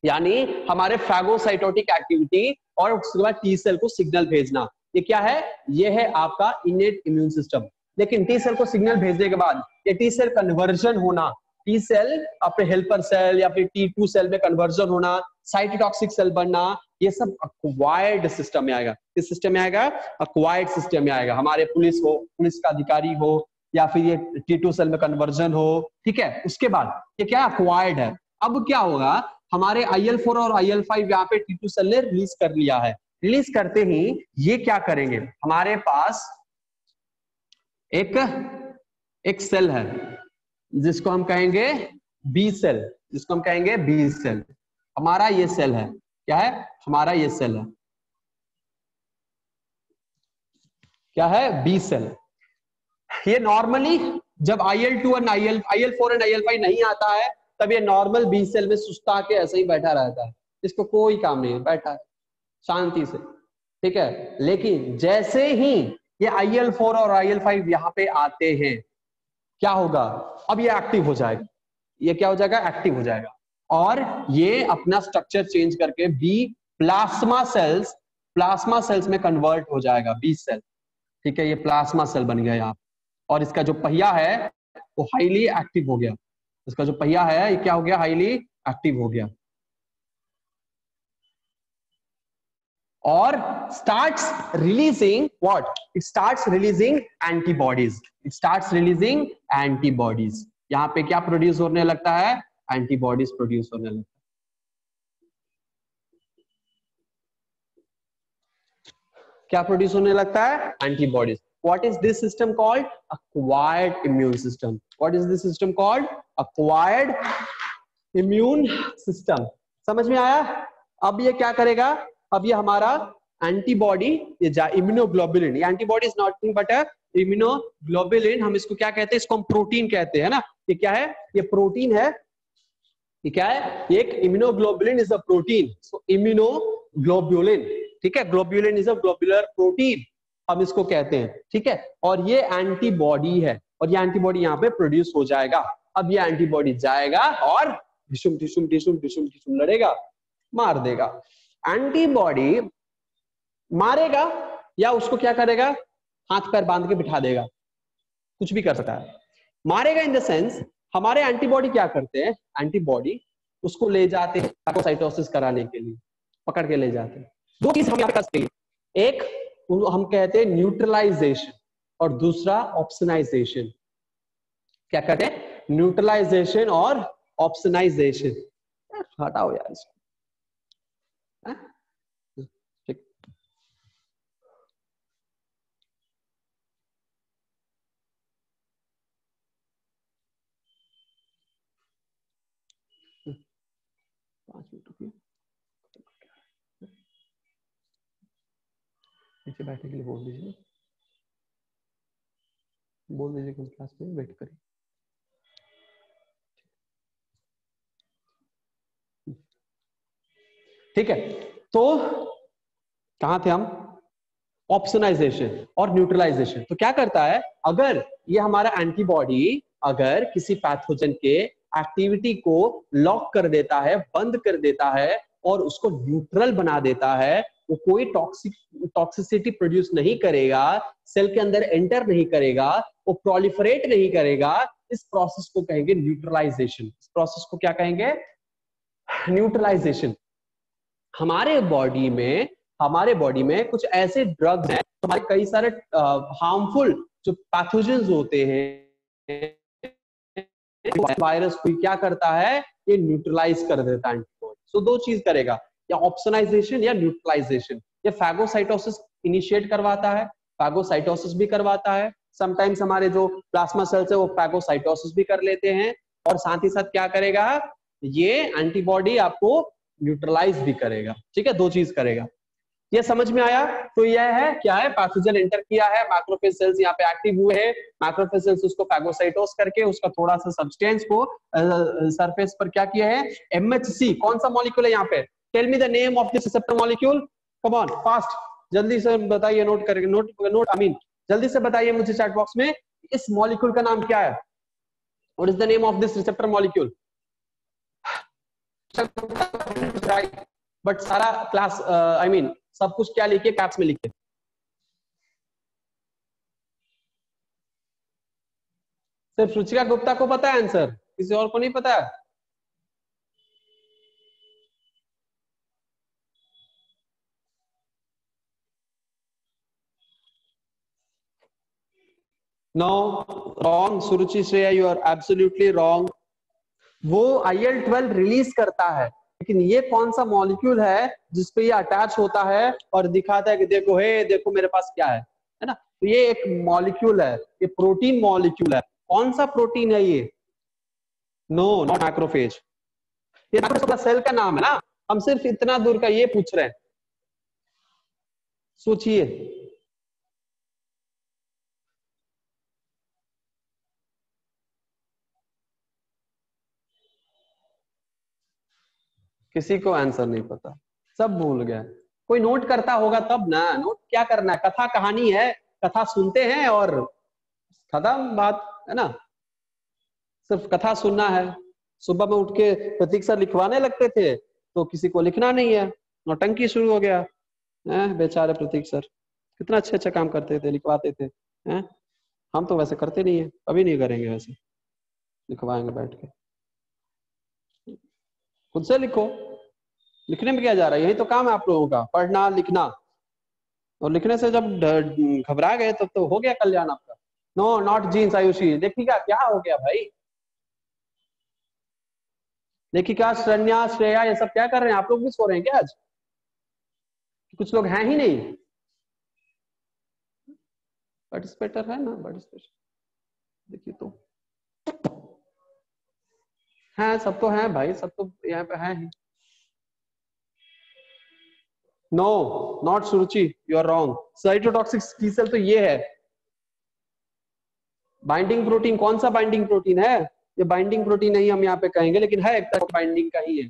यानी हमारे फैगोसाइटोटिक एक्टिविटी और उसके बाद टी सेल को सिग्नल भेजना, ये क्या है, ये है आपका इनेट इम्यून सिस्टम। लेकिन टी सेल को सिग्नल भेजने के बाद ये टी सेल कन्वर्जन होना, टी सेल अपने हेल्पर सेल या फिर T2 सेल में कन्वर्जन होना, साइटोटॉक्सिक सेल बनना, ये सब अक्वायर्ड सिस्टम में आएगा। किस सिस्टम में आएगा, अक्वायर्ड सिस्टम में आएगा। हमारे पुलिस का अधिकारी हो या फिर ये T2 सेल में कन्वर्जन हो, ठीक है, उसके बाद ये क्या अक्वायर्ड है। अब क्या होगा, हमारे IL-4 और IL-5 यहाँ पे T2 सेल ने रिलीज कर लिया है, रिलीज करते ही ये क्या करेंगे, हमारे पास एक सेल है जिसको हम कहेंगे बी सेल, जिसको हम कहेंगे बी सेल। हमारा ये सेल है, क्या है, हमारा ये सेल है, क्या है, बी सेल। ये नॉर्मली जब IL-2 और IL-4 एंड IL-5 नहीं आता है, तब ये नॉर्मल बी सेल में सुस्ता के ऐसे ही बैठा रहता है, इसको कोई काम नहीं है, बैठा है शांति से, ठीक है। लेकिन जैसे ही ये IL-4 और IL-5 यहाँ पे आते हैं, क्या होगा, अब ये एक्टिव हो जाएगा, ये क्या हो जाएगा, एक्टिव हो जाएगा, और ये अपना स्ट्रक्चर चेंज करके बी प्लाज्मा सेल्स में कन्वर्ट हो जाएगा, बी सेल। ठीक है, ये प्लाज्मा सेल बन गया यहाँ, और इसका जो पहिया है वो हाईली एक्टिव हो गया। इसका जो पहिया है ये क्या हो गया, हाईली एक्टिव हो गया, और starts releasing what, it starts releasing antibodies, it starts releasing antibodies. यहाँ पे क्या प्रोड्यूस होने लगता है, एंटीबॉडीज प्रोड्यूस होने लगता है। क्या प्रोड्यूस होने लगता है, antibodies. What is this system called? Acquired immune system. What is this system called? Acquired immune system. समझ में आया? अब ये क्या करेगा, अब ये हमारा एंटीबॉडी, ये इम्यूनोग्लोबुलिन, ये antibody is not but immunoglobulin, हम इसको क्या कहते हैं, इसको हम प्रोटीन कहते हैं ना। ये क्या है, ये प्रोटीन है, ये क्या है, ये एक immunoglobulin is a protein, so immunoglobulin, ठीक है, globulin is a globular protein, हम इसको कहते हैं, ठीक है। और ये एंटीबॉडी है, और ये एंटीबॉडी यहाँ पे प्रोड्यूस हो जाएगा। अब ये एंटीबॉडी जाएगा और ढिशुम ढिशुम ढिशुम ढिशुम ढिशुम लड़ेगा, मार देगा। एंटीबॉडी मारेगा या उसको क्या करेगा, हाथ पैर बांध के बिठा देगा, कुछ भी कर सकता है। मारेगा इन द सेंस, हमारे एंटीबॉडी क्या करते हैं, एंटीबॉडी उसको ले जाते हैं फैगोसाइटोसिस कराने के लिए, पकड़ के ले जाते हैं। दो चीज हम यहाँ कर सकते हैं, एक हम कहते हैं न्यूट्रलाइजेशन, और दूसरा ऑप्सनाइजेशन। क्या कहते हैं, न्यूट्रलाइजेशन और ऑप्सनाइजेशन। हटाओ यार इसको, ठीक। नीचे बैठने के लिए बोल दीजिए, बोल दीजिए कि क्लास में वेट करिए। ठीक है, तो कहां थे हम, ऑप्सनाइजेशन और न्यूट्रलाइजेशन। तो क्या करता है, अगर ये हमारा एंटीबॉडी अगर किसी पैथोजन के एक्टिविटी को लॉक कर देता है, बंद कर देता है, और उसको न्यूट्रल बना देता है, वो कोई टॉक्सिसिटी प्रोड्यूस नहीं करेगा, सेल के अंदर एंटर नहीं करेगा, वो प्रोलिफरेट नहीं करेगा, इस प्रोसेस को कहेंगे न्यूट्रलाइजेशन। इस प्रोसेस को क्या कहेंगे, न्यूट्रलाइजेशन। हमारे बॉडी में कुछ ऐसे ड्रग्स हैं, हमारे कई सारे हार्मफुल जो पैथोजेंस होते हैं, वायरस को क्या करता है, ये न्यूट्रलाइज कर देता है एंटीबॉडी। सो दो चीज करेगा, या ऑप्सनाइजेशन या न्यूट्रलाइजेशन। ये फैगोसाइटोसिस इनिशिएट करवाता है, फैगोसाइटोसिस भी करवाता है, समटाइम्स हमारे जो प्लाज्मा सेल्स है वो फैगोसाइटोसिस भी कर लेते हैं, और साथ ही साथ क्या करेगा, ये एंटीबॉडी आपको न्यूट्रलाइज भी करेगा। ठीक है, दो चीज करेगा। ये समझ में आया? तो यह है क्या है, पैथोजन एंटर किया है, मैक्रोफेज सेल्स यहाँ पे एक्टिव हुए हैं, मैक्रोफेज सेल्स उसको फैगोसाइटोस करके उसका थोड़ा सा सब्सटेंस को सरफेस पर क्या किया है, MHC, कौन सा मॉलिक्यूल है यहाँ पे, tell me the name of this receptor molecule, come on fast, जल्दी से बताइए, नोट करके नोट आई मीन जल्दी से बताइए मुझे चैट बॉक्स में, इस मॉलिक्यूल का नाम क्या है, what is the name of this receptor molecule. But सारा क्लास आई मीन सब कुछ क्या लिखे, कैप्स में लिखे। सिर्फ रुचिका गुप्ता को पता है आंसर, किसी और को नहीं पता है? No, wrong Suruchi Shreya, you are absolutely wrong. वो IL-12 रिलीज करता है, लेकिन ये कौन सा मॉलिक्यूल है जिसपे ये अटैच होता है और दिखाता है कि देखो, हे देखो मेरे पास क्या है ना। तो ये एक मॉलिक्यूल है, ये प्रोटीन मॉलिक्यूल है। कौन सा प्रोटीन है ये? No, not macrophage. ये मैक्रोफेज सेल का नाम है ना, हम सिर्फ इतना दूर का ये पूछ रहे हैं। सोचिए, किसी को आंसर नहीं पता, सब भूल गए। कोई नोट करता होगा तब ना, नोट क्या करना है, कथा कहानी है, कथा सुनते हैं और खत्म बात है ना, सिर्फ कथा सुनना है। सुबह में उठ के प्रतीक सर लिखवाने लगते थे तो किसी को लिखना नहीं है, नौटंकी शुरू हो गया, बेचारे प्रतीक सर, कितना अच्छे अच्छे काम करते थे, लिखवाते थे हैं। हम तो वैसे करते नहीं है, अभी नहीं करेंगे वैसे, लिखवाएंगे बैठ के। खुद से लिखो, लिखने में क्या जा रहा है, यही तो काम है आप लोगों का, पढ़ना लिखना। और लिखने से जब घबरा गए तब तो हो गया कल्याण आपका। नो नॉट जीन्स आयुषी, लेखिका क्या हो गया भाई, लेखिका शरण्या श्रेया ये सब क्या कर रहे हैं, आप लोग भी सो रहे हैं क्या आज, कुछ लोग हैं ही नहीं। पार्टिसिपेटर है ना, पार्टिसिपेटर देखिए तो है, सब तो है भाई, सब तो यहाँ पे है ही। No not Suruchi, you are wrong. Cytotoxic T cell तो ये है बाइंडिंग प्रोटीन। कौन सा बाइंडिंग प्रोटीन है ये, बाइंडिंग प्रोटीन नहीं हम यहाँ पे कहेंगे, लेकिन है एक तरह बाइंडिंग का ही है।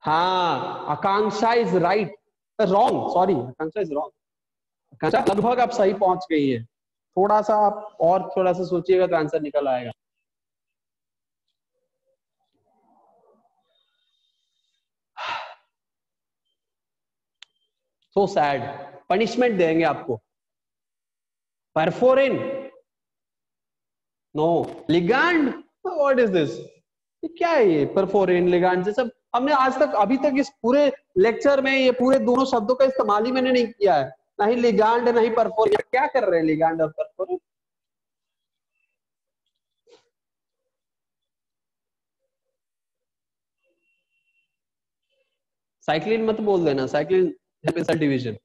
हाँ Akanksha is right, wrong sorry, Akanksha is wrong. Akanksha लगभग आप सही पहुंच गई है, थोड़ा सा आप और थोड़ा सा सोचिएगा तो आंसर निकल आएगा। सो सैड, पनिशमेंट देंगे आपको। Perforin, no ligand, what is this, क्या है ये परफोरिन लिगैंड, जैसे हमने आज तक अभी तक इस पूरे लेक्चर में ये पूरे दोनों शब्दों का इस्तेमाल ही मैंने नहीं किया है, ना ही लिगैंड ना ही परफोरिन। क्या कर रहे हैं लिगैंड और परफोरिन। साइक्लिन मत बोल देना, cyclin cell division.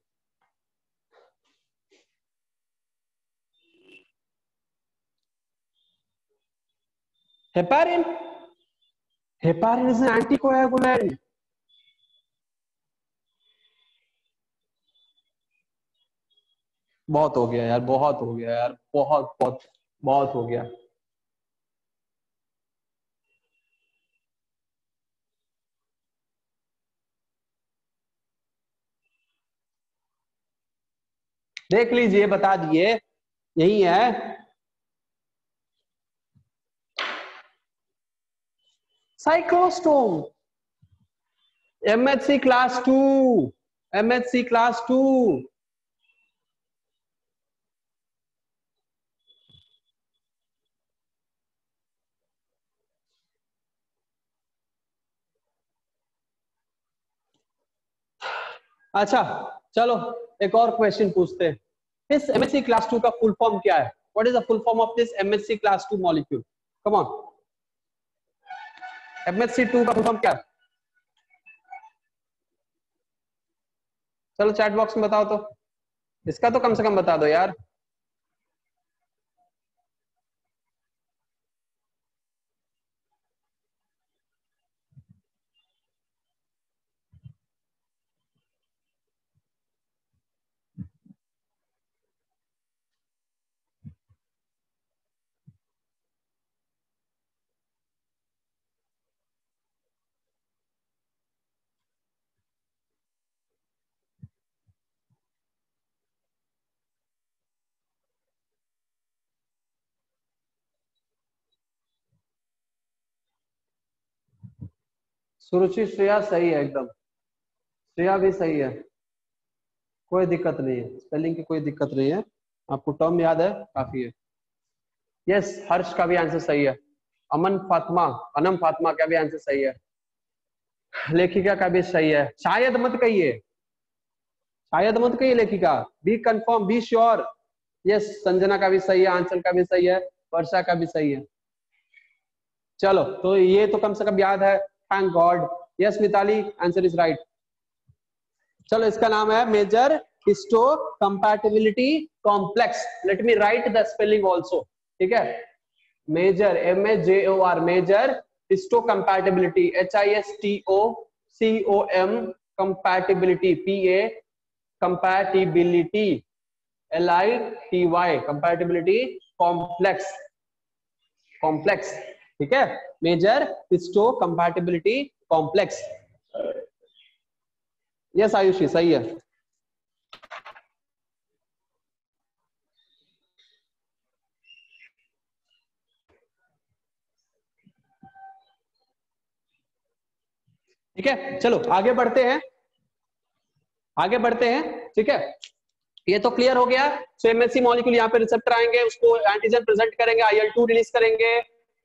Heparin, heparin is an anticoagulant. बहुत हो गया यार, बहुत हो गया यार, बहुत बहुत बहुत हो गया। देख लीजिए, बता दिए, यही है cyclostome. MHC class 2, MHC class 2। अच्छा चलो एक और क्वेश्चन पूछते हैं, इस एमएचसी क्लास 2 का फुल फॉर्म क्या है, what is the full form of this MHC class 2 molecule, come on, MHC 2 का फुल फॉर्म क्या है, चलो चैट बॉक्स में बताओ तो, इसका तो कम से कम बता दो यार। सुरुचि श्रेया सही है एकदम, श्रेया भी सही है, कोई दिक्कत नहीं है, स्पेलिंग की कोई दिक्कत नहीं है, आपको टर्म याद है काफी है। यस हर्ष का भी आंसर सही है, अमन फातिमा, अनम फातिमा का भी आंसर सही है, लेखिका का भी सही है, शायद मत कहिए, शायद मत कहिए Lekhika, be confirm be sure. Yes Sanjana का भी सही है, आंचल का भी सही है, वर्षा का भी सही है। चलो तो ये तो कम से कम याद है, thank God. Yes Mitali answer is right. चलो इसका नाम है major histo compatibility complex, let me write the spelling also, ठीक है, major MAJOR major histo compatibility, HISTOCOM compatibility, PA compatibility, LITY compatibility complex, complex, ठीक है, major histo compatibility complex. Yes Ayushi सही है। ठीक है चलो आगे बढ़ते हैं, आगे बढ़ते हैं, ठीक है। ये तो क्लियर हो गया। सो एमएससी मॉलिक्यूल यहाँ पे रिसेप्टर आएंगे, उसको एंटीजन प्रेजेंट करेंगे, IL-2 रिलीज करेंगे,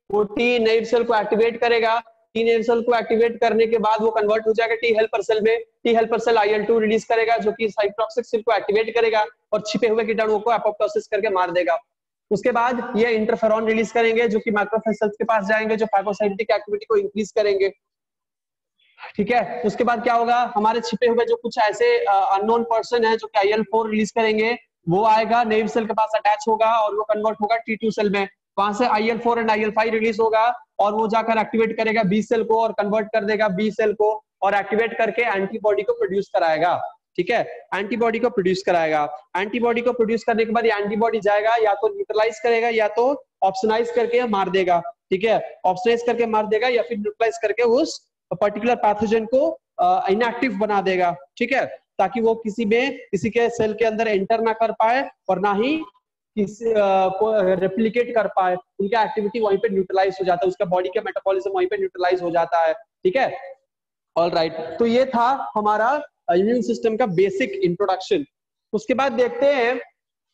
वो टी नेइव सेल को एक्टिवेट करेगा, टी नेइव सेल को एक्टिवेट करने के बाद वो कन्वर्ट हो जाएगा टी हेल्पर सेल में, T helper cell IL-2 release करेगा जो कि साइटोटॉक्सिक सेल को एक्टिवेट करेगा और छिपे हुए कीटाणुओं को एपोप्टोसिस करके मार देगा। उसके बाद ये इंटरफेरॉन रिलीज करेंगे जो कि मैक्रोफेज सेल्स के पास जाएंगे, जो फागोसाइटिक एक्टिविटी को इंक्रीज करेंगे। ठीक है, उसके बाद क्या होगा, हमारे छिपे हुए जो कुछ ऐसे अननोन पर्सन है जो कि IL-4 रिलीज करेंगे, वो आएगा नेइव सेल के पास अटैच होगा और वो कन्वर्ट होगा T2 सेल में, वहां से IL-4 एंड IL-5 रिलीज होगा और वो जाकर एक्टिवेट करेगा बी सेल को और कन्वर्ट कर देगा बी सेल को और एक्टिवेट करके एंटीबॉडी को प्रोड्यूस कराएगा। ठीक है, एंटीबॉडी को प्रोड्यूस कराएगा। एंटीबॉडी को प्रोड्यूस करने के बाद एंटीबॉडी जाएगा या तो न्यूट्रलाइज करेगा या तो ऑप्शनाइज करके मार देगा। ठीक है, ऑप्शनाइज करके मार देगा या फिर न्यूट्रलाइज करके उस पर्टिकुलर पैथोजन को इनएक्टिव बना देगा। ठीक है, ताकि वो किसी के सेल के अंदर एंटर ना कर पाए और ना ही किसी को रेप्लिकेट कर पाए, उनका एक्टिविटी वहीं पे न्यूट्रलाइज हो जाता है, उसका बॉडी का मेटाबॉलिज्म वहीं पे न्यूट्रलाइज हो जाता है। ठीक है, ऑल राइट, तो ये था हमारा इम्यून सिस्टम का बेसिक इंट्रोडक्शन। उसके बाद देखते हैं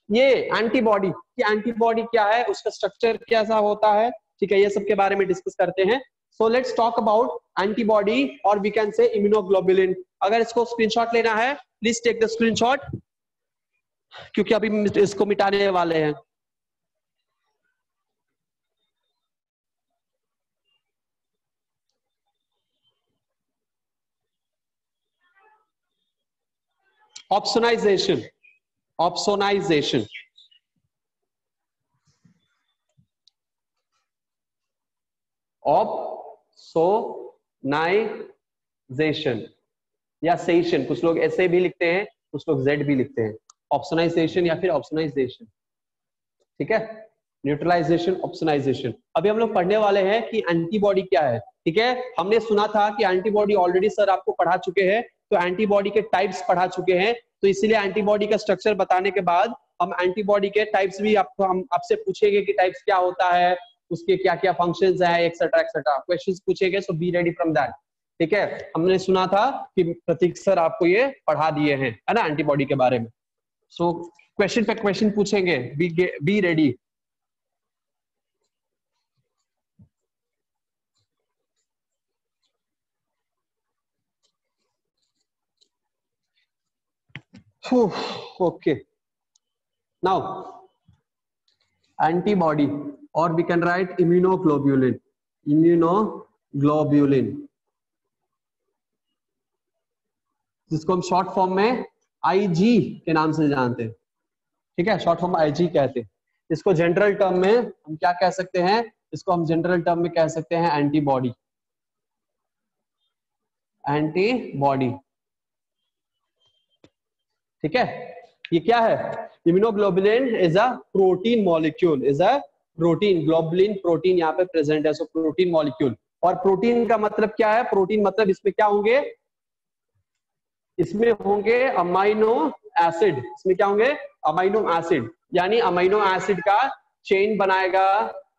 ये एंटीबॉडी कि एंटीबॉडी क्या है, उसका स्ट्रक्चर कैसा होता है। ठीक है, ये सब के बारे में डिस्कस करते हैं। So let's talk about antibody और वी कैन से इम्यूनोग्लोबुलिन। अगर इसको स्क्रीनशॉट लेना है प्लीज टेक द स्क्रीनशॉट, क्योंकि अभी इसको मिटाने वाले हैं। ऑप्सोनाइजेशन, ऑप्सोनाइजेशन, ऑप्सोनाइजेशन या सेशन, कुछ लोग ऐसे भी लिखते हैं, कुछ लोग जेड भी लिखते हैं, ऑप्सोनाइजेशन या फिर ऑप्सोनाइजेशन। ठीक है, न्यूट्रलाइजेशन, ऑप्सोनाइजेशन। अभी हम लोग पढ़ने वाले हैं कि एंटीबॉडी क्या है। ठीक है, हमने सुना था कि एंटीबॉडी ऑलरेडी सर आपको पढ़ा चुके हैं, तो एंटीबॉडी के टाइप्स पढ़ा चुके हैं, तो इसीलिए एंटीबॉडी का स्ट्रक्चर बताने के बाद हम एंटीबॉडी के टाइप्स भी हम आपसे पूछेंगे कि टाइप्स क्या होता है, उसके क्या क्या फंक्शंस हैं, एक्सेट्रा एक्सेट्रा क्वेश्चंस पूछेंगे, सो बी रेडी फ्रॉम दैट। ठीक है, हमने सुना था कि प्रतीक सर आपको ये पढ़ा दिए हैं, है ना, एंटीबॉडी के बारे में। सो क्वेश्चन पे क्वेश्चन पूछेंगे, be ready. Okay, now antibody or we can write immunoglobulin, immunoglobulin, जिसको हम शॉर्ट फॉर्म में IG के नाम से जानते हैं। ठीक है, शॉर्ट फॉर्म IG कहते हैं इसको। जनरल टर्म में हम क्या कह सकते हैं, इसको हम जनरल टर्म में कह सकते हैं एंटीबॉडी, एंटीबॉडी। ठीक है, ये क्या है, immunoglobulin is a protein molecule, is a protein, globulin protein यहाँ पे प्रेजेंट है, सो प्रोटीन मॉलिक्यूल। और प्रोटीन का मतलब क्या है, प्रोटीन मतलब इसमें क्या होंगे, इसमें होंगे अमाइनो एसिड, इसमें क्या होंगे, अमाइनो एसिड, यानी अमाइनो एसिड का चेन बनाएगा,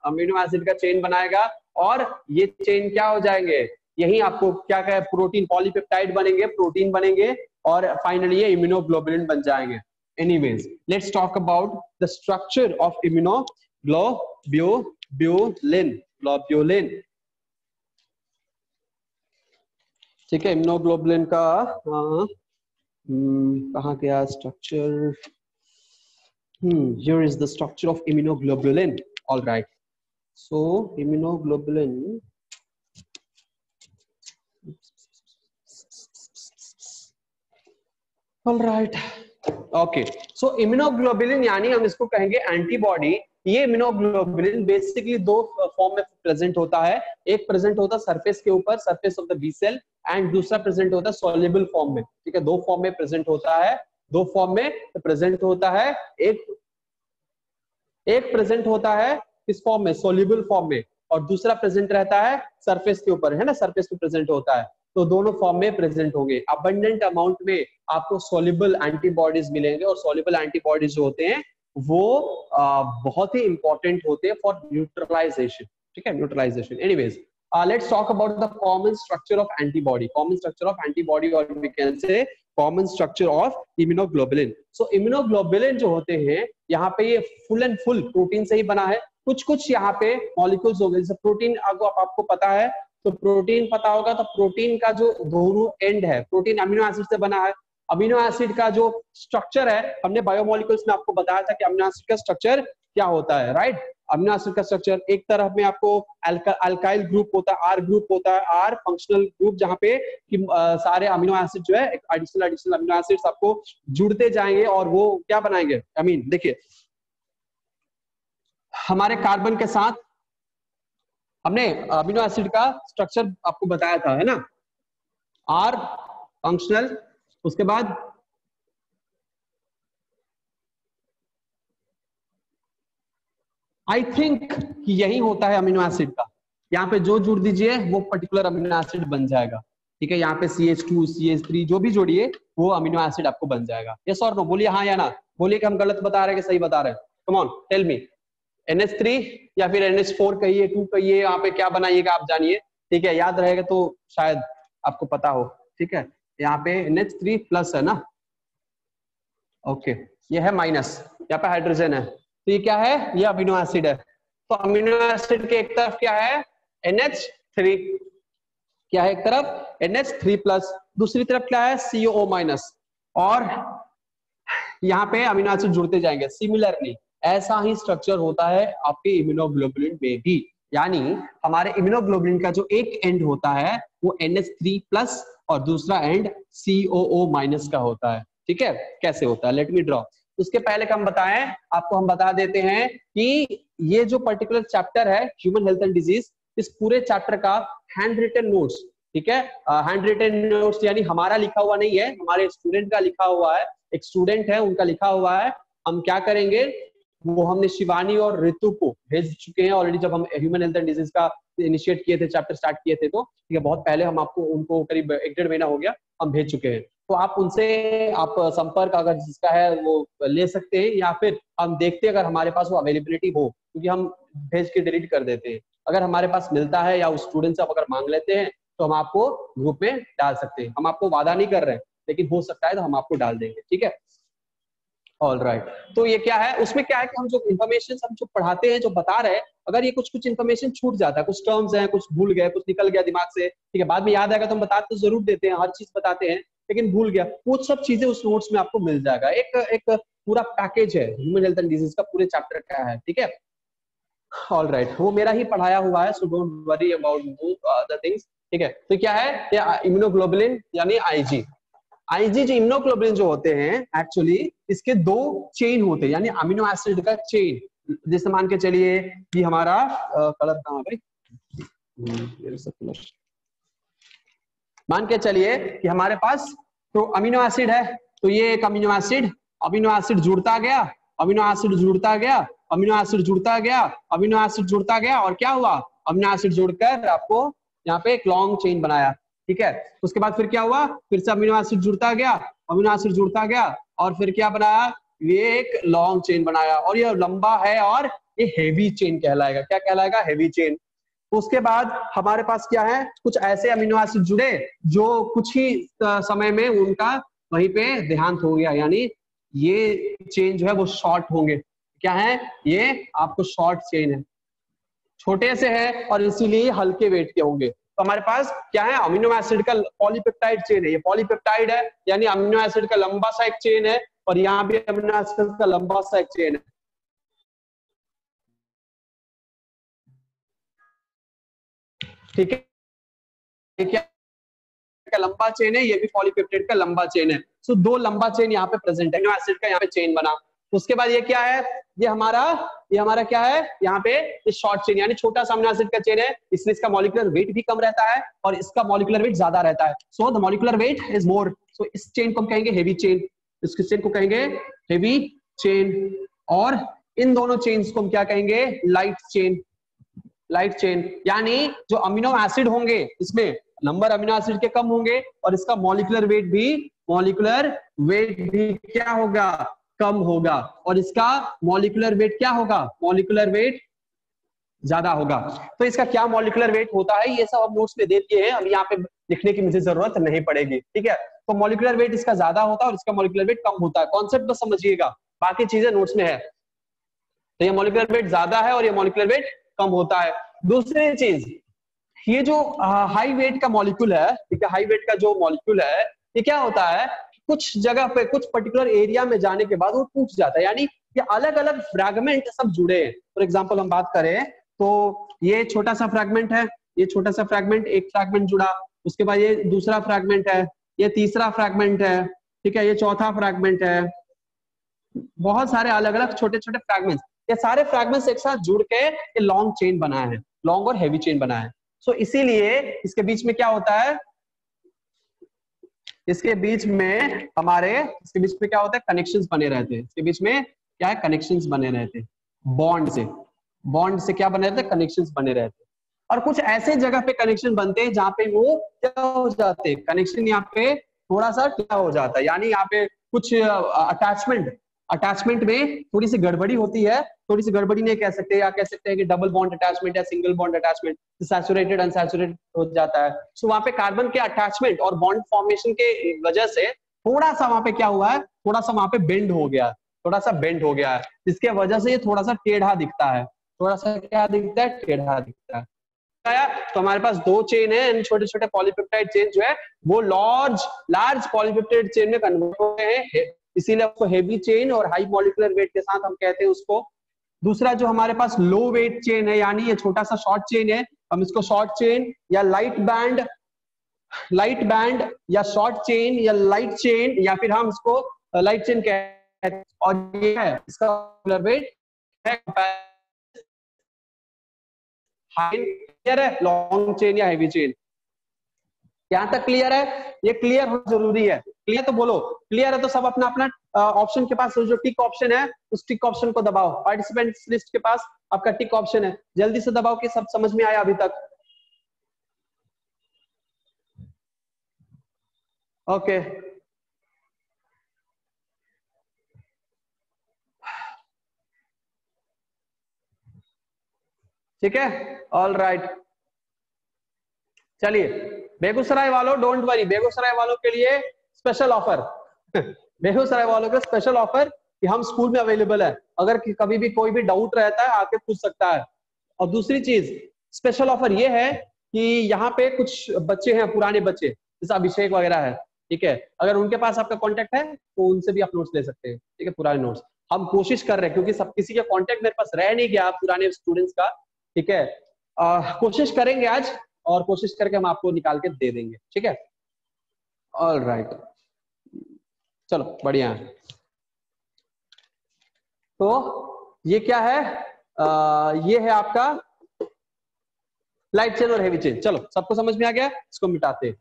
अमीनो एसिड का चेन बनाएगा और ये चेन क्या हो जाएंगे, यही आपको क्या कहे, प्रोटीन, पॉलीपेप्टाइड बनेंगे, प्रोटीन बनेंगे और फाइनली ये इम्यूनोग्लोबुलिन बन जाएंगे। Anyways, let's talk about the structure of immunoglobulin, globulin. ठीक है, इम्यूनोग्लोबुलिन का कहाँ गया structure, here is the structure of immunoglobulin. All right, so immunoglobulin, all right, okay, so immunoglobulin यानी हम इसको कहेंगे एंटीबॉडी। ये इम्यूनोग्लोबुलिन बेसिकली दो फॉर्म में प्रेजेंट होता है, एक प्रेजेंट होता है सरफेस के ऊपर, surface of the B cell, and दूसरा प्रेजेंट होता है सॉल्युबल फॉर्म में। ठीक है, दो फॉर्म में प्रेजेंट होता है, दो फॉर्म में प्रेजेंट होता है, एक प्रेजेंट होता है किस फॉर्म में, सॉल्युबल फॉर्म में, और दूसरा प्रेजेंट रहता है सरफेस के ऊपर, है ना, सरफेस पे प्रेजेंट होता है, तो दोनों फॉर्म में प्रेजेंट होंगे। अबंडेंट अमाउंट में आपको सॉल्युबल एंटीबॉडीज मिलेंगे और सॉल्युबल एंटीबॉडीज जो होते हैं वो बहुत ही इंपॉर्टेंट होते हैं फॉर न्यूट्रलाइजेशन। ठीक है, neutralization. Anyways, let's talk about the common structure of antibody, common structure of antibody or we can say common structure of immunoglobulin. So immunoglobulin जो होते हैं यहाँ पे ये फुल एंड फुल प्रोटीन से ही बना है। कुछ कुछ यहाँ पे मॉलिक्यूल्स हो गए, जैसे प्रोटीन आपको पता है, तो प्रोटीन पता होगा, तो प्रोटीन का जो दोनों एंड है, प्रोटीन अमीनो एसिड से बना है। अमीनो एसिड का जो स्ट्रक्चर है, हमने बायोमोलिक्यूल्स में आपको बताया था कि अमीनो एसिड का स्ट्रक्चर क्या होता है, राइट। अमीनो एसिड का स्ट्रक्चर एक तरफ में आपको अल्काइल ग्रुप होता है, आर ग्रुप होता है, आर फंक्शनल ग्रुप, जहां पे कि सारे अमीनो एसिड जो है एडिशनल अमीनो एसिड्स आपको जुड़ते जाएंगे और वो क्या बनाएंगे, अमीन। देखिए हमारे कार्बन के साथ हमने अमीनो एसिड का स्ट्रक्चर आपको बताया था, है ना, आर फंक्शनल, उसके बाद आई थिंक कि यही होता है अमीनो एसिड का। यहाँ पे जो जुड़ दीजिए वो पर्टिकुलर अमीनो एसिड बन जाएगा, ठीक है। यहाँ पे CH2 CH3 जो भी जोड़िए वो अमीनो एसिड आपको बन जाएगा। यस और नो, बोलिए हाँ या ना, बोलिए कि हम गलत बता रहे हैं कि सही बता रहे हैं। Come on tell me, NH3 या फिर NH4 कहिए, 2 कहिए, यहाँ पे क्या बनाइएगा आप जानिए, ठीक है। याद रहेगा तो शायद आपको पता हो, ठीक है। यहाँ पे NH3 प्लस है ना, ओके, ये है माइनस, यहाँ पे हाइड्रोजन है, तो ये क्या है, ये अमीनो एसिड है। तो अमीनो एसिड के एक तरफ क्या है, NH3, क्या है एक तरफ NH3 प्लस, दूसरी तरफ क्या है COO माइनस, और यहाँ पे अमीनो एसिड जुड़ते जाएंगे। सिमिलरली ऐसा ही स्ट्रक्चर होता है आपके इम्यूनोग्लोबुलिन में भी, यानी हमारे इम्यूनोग्लोबुलिन का जो एक एंड होता है वो NH3 प्लस और दूसरा एंड COO माइनस का होता है, ठीक है। कैसे होता है, लेट मी ड्रॉ। उसके पहले हम बताएं आपको, हम बता देते हैं कि ये जो पर्टिकुलर चैप्टर है ह्यूमन हेल्थ एंड डिजीज, इस पूरे चैप्टर का हैंड रिटन नोट्स, ठीक है, हैंड रिटन नोट्स यानी हमारा लिखा हुआ नहीं है, हमारे स्टूडेंट का लिखा हुआ है, एक स्टूडेंट है उनका लिखा हुआ है। हम क्या करेंगे, वो हमने शिवानी और ऋतु को भेज चुके हैं ऑलरेडी, जब हम ह्यूमन हेल्थ एंड डिजीज का इनिशिएट किए थे, चैप्टर स्टार्ट किए थे, तो ठीक है, बहुत पहले हम आपको उनको करीब 1-1.5 महीना हो गया हम भेज चुके हैं। तो आप उनसे आप संपर्क अगर जिसका है वो ले सकते हैं, या फिर हम देखते हैं अगर हमारे पास वो अवेलेबिलिटी हो, क्योंकि हम भेज के डिलीट कर देते हैं। अगर हमारे पास मिलता है या उस स्टूडेंट से आप अगर मांग लेते हैं तो हम आपको ग्रुप में डाल सकते हैं। हम आपको वादा नहीं कर रहे हैं, लेकिन हो सकता है तो हम आपको डाल देंगे, ठीक है। ऑल राइट, तो ये क्या है, उसमें क्या है कि हम जो इन्फॉर्मेशन हम जो पढ़ाते हैं, जो बता रहे हैं, अगर ये कुछ इन्फॉर्मेशन छूट जाता है, कुछ टर्म्स हैं, कुछ भूल गए, कुछ निकल गया दिमाग से, ठीक है, बाद में याद आएगा तो हम बताते तो जरूर देते हैं, हर चीज बताते हैं, लेकिन भूल गया, वो सब चीजें उस नोट्स में आपको मिल जाएगा। एक पूरा पैकेज है ह्यूमन हेल्थ एंड डिजीज का, पूरे चैप्टर का है, ठीक है। ऑल राइट, वो मेरा ही पढ़ाया हुआ है, so don't worry about the things, ठीक है। तो क्या है, इम्यूनोग्लोबुलिन यानी IG। IG जो इम्यूनोग्लोबुलिन जो होते हैं, एक्चुअली इसके 2 चेन होते हैं, यानी अमीनो एसिड का चेन। जैसे मान के चलिए कि हमारा कलर कहाँ है भाई, मान के चलिए कि हमारे पास तो अमीनो एसिड है, तो ये एक अमीनो एसिड जुड़ता गया, अमीनो एसिड जुड़ता गया, अमीनो एसिड जुड़ता गया, अमीनो एसिड जुड़ता गया, और क्या हुआ, अमीनो एसिड जुड़कर आपको यहाँ पे एक लॉन्ग चेन बनाया, ठीक है। उसके बाद फिर क्या हुआ, फिर से अमीनो एसिड जुड़ता गया, अमीनो एसिड जुड़ता गया, और फिर क्या बनाया, ये एक लॉन्ग चेन बनाया, और ये लंबा है और ये हेवी चेन कहलाएगा। क्या कहलाएगा, हेवी चेन। उसके बाद हमारे पास क्या है, कुछ ऐसे अमीनो एसिड जुड़े जो कुछ ही समय में उनका वहीं पे देहांत हो गया, यानी ये चेन जो है वो शॉर्ट होंगे। क्या है, ये आपको शॉर्ट चेन है, छोटे से है और इसीलिए हल्के वेट के होंगे। तो हमारे पास क्या है, अमीनो एसिड का पॉलीपेप्टाइड चेन है, ये पॉलीपेप्टाइड है, यानी अमीनो एसिड का लंबा सा एक चेन है, और यहाँ भी अमीनो एसिड का लंबा सा एक चेन है, ठीक है। ये क्या का लंबा चेन है, ये भी पॉलीपेप्टाइड का लंबा चेन है। सो 2 लंबा चेन यहाँ पे प्रेजेंट है, अमीनो एसिड का यहाँ पे चेन बना। उसके बाद ये क्या है, ये हमारा क्या है, यहाँ पे ये शॉर्ट चेन, यानी छोटा सा अमीनो एसिड का चेन है, इसलिए इसका मॉलिक्यूलर वेट भी कम रहता है और इसका मॉलिक्यूलर वेट ज्यादा रहता है। So the molecular weight is more, so इस चेन को हम कहेंगे हेवी चेन, इस चेन को कहेंगे हेवी चेन, और इन दोनों चेन्स को हम क्या कहेंगे, लाइट चेन। यानी जो अमीनो एसिड होंगे इसमें नंबर अमीनो एसिड के कम होंगे, और इसका मॉलिक्यूलर वेट भी क्या होगा, कम होगा, और इसका मॉलिक्यूलर वेट क्या होगा, मॉलिक्यूलर वेट ज्यादा होगा। तो इसका क्या मॉलिक्यूलर वेट होता है, ये सब हम नोट्स में दे दिए हैं, हम यहाँ पे लिखने की मुझे जरूरत नहीं पड़ेगी, ठीक है। तो मॉलिक्यूलर वेट इसका ज्यादा होता है और इसका मॉलिक्यूलर वेट कम होता है, कॉन्सेप्ट बस समझिएगा, बाकी चीजें नोट्स में है। तो ये मॉलिक्यूलर वेट ज्यादा है और ये मॉलिक्यूलर वेट कम होता है। दूसरी चीज, ये जो हाई वेट का मॉलिक्यूल है, ठीक है, हाई वेट का जो मॉलिक्यूल है, ये क्या होता है, कुछ जगह पे कुछ पर्टिकुलर एरिया में जाने के बाद वो टूट जाता है, यानी ये अलग अलग फ्रैगमेंट सब जुड़े हैं। फॉर एग्जांपल हम बात करें तो ये छोटा सा फ्रैगमेंट है, ये छोटा सा फ्रैगमेंट, एक फ्रैगमेंट जुड़ा, उसके बाद ये दूसरा फ्रैगमेंट है, ये तीसरा फ्रैगमेंट है, ठीक है, ये चौथा फ्रैगमेंट है, बहुत सारे अलग अलग छोटे छोटे फ्रैगमेंट्स, ये सारे फ्रैगमेंट्स एक साथ जुड़ के ये लॉन्ग चेन बना है, लॉन्ग और हैवी चेन बना है। सो इसीलिए इसके बीच में क्या होता है, इसके बीच में क्या होता है, कनेक्शंस बने रहते हैं। इसके बीच में क्या है, कनेक्शंस बने रहते हैं, बॉन्ड से क्या बने रहते हैं, कनेक्शंस बने रहते हैं। और कुछ ऐसे जगह पे कनेक्शन बनते हैं जहां पे वो क्या हो जाते हैं, कनेक्शन यहाँ पे थोड़ा सा क्या हो जाता है, यानी यहाँ पे कुछ अटैचमेंट में थोड़ी सी गड़बड़ी होती है, थोड़ी सी गड़बड़ी नहीं कह सकते, या कह सकते हैं कि डबल बॉन्ड अटैचमेंट या single bond attachment, saturated unsaturated हो जाता है। सो वहां पे कार्बन के अटैचमेंट और बॉन्ड फॉर्मेशन के वजह से थोड़ा सा वहां पे क्या हुआ है, थोड़ा सा वहां पे बेंड हो गया, थोड़ा सा बेंड हो गया है, जिसके वजह से ये थोड़ा सा टेढ़ा दिखता है, थोड़ा सा क्या दिखता है, टेढ़ा दिखता है। तो हमारे पास दो चेन है, छोटे छोटे पॉलीपेप्टाइड चेन जो है वो लार्ज पॉलीपेप्टाइड चेन में कन्वर्ट हो गए हैं, इसीलिए उसको हेवी चेन और हाई मॉलिक्यूलर वेट के साथ हम कहते हैं उसको। दूसरा जो हमारे पास लो वेट चेन है, यानी ये छोटा सा शॉर्ट चेन है, हम इसको शॉर्ट चेन या लाइट बैंड या शॉर्ट चेन या लाइट चेन, या फिर हम इसको लाइट चेन कहते हैं। और ये है इसका मॉलिक्यूलर वेट है क्लियर है, लॉन्ग चेन या हैवी चेन, यहां तक क्लियर है? ये क्लियर होना जरूरी है, क्लियर तो बोलो, क्लियर है तो सब अपना अपना ऑप्शन के पास जो टिक ऑप्शन है उस टिक ऑप्शन को दबाओ, पार्टिसिपेंट्स लिस्ट के पास आपका टिक ऑप्शन है, जल्दी से दबाओ कि सब समझ में आया अभी तक। ओके ठीक है, ऑल राइट। चलिए बेगूसराय वालों डोंट वरी, बेगूसराय वालों के लिए स्पेशल ऑफर बेगूसराय वालों के स्पेशल ऑफर कि हम स्कूल में अवेलेबल है, अगर कभी भी कोई भी डाउट रहता है आके पूछ सकता है। और दूसरी चीज स्पेशल ऑफर ये है कि यहाँ पे कुछ बच्चे हैं, पुराने बच्चे जैसे अभिषेक वगैरह है, ठीक है, अगर उनके पास आपका कॉन्टेक्ट है तो उनसे भी आप नोट्स ले सकते हैं, ठीक है, पुराने नोट्स। हम कोशिश कर रहे हैं क्योंकि सब किसी का कॉन्टेक्ट मेरे पास रह नहीं गया पुराने स्टूडेंट्स का, ठीक है, कोशिश करेंगे आज और कोशिश करके हम आपको निकाल के दे देंगे, ठीक है, ऑल राइट। चलो बढ़िया है। तो ये क्या है, ये है आपका लाइट चेन और हेवी चेन। चलो सबको समझ में आ गया, इसको मिटाते हैं।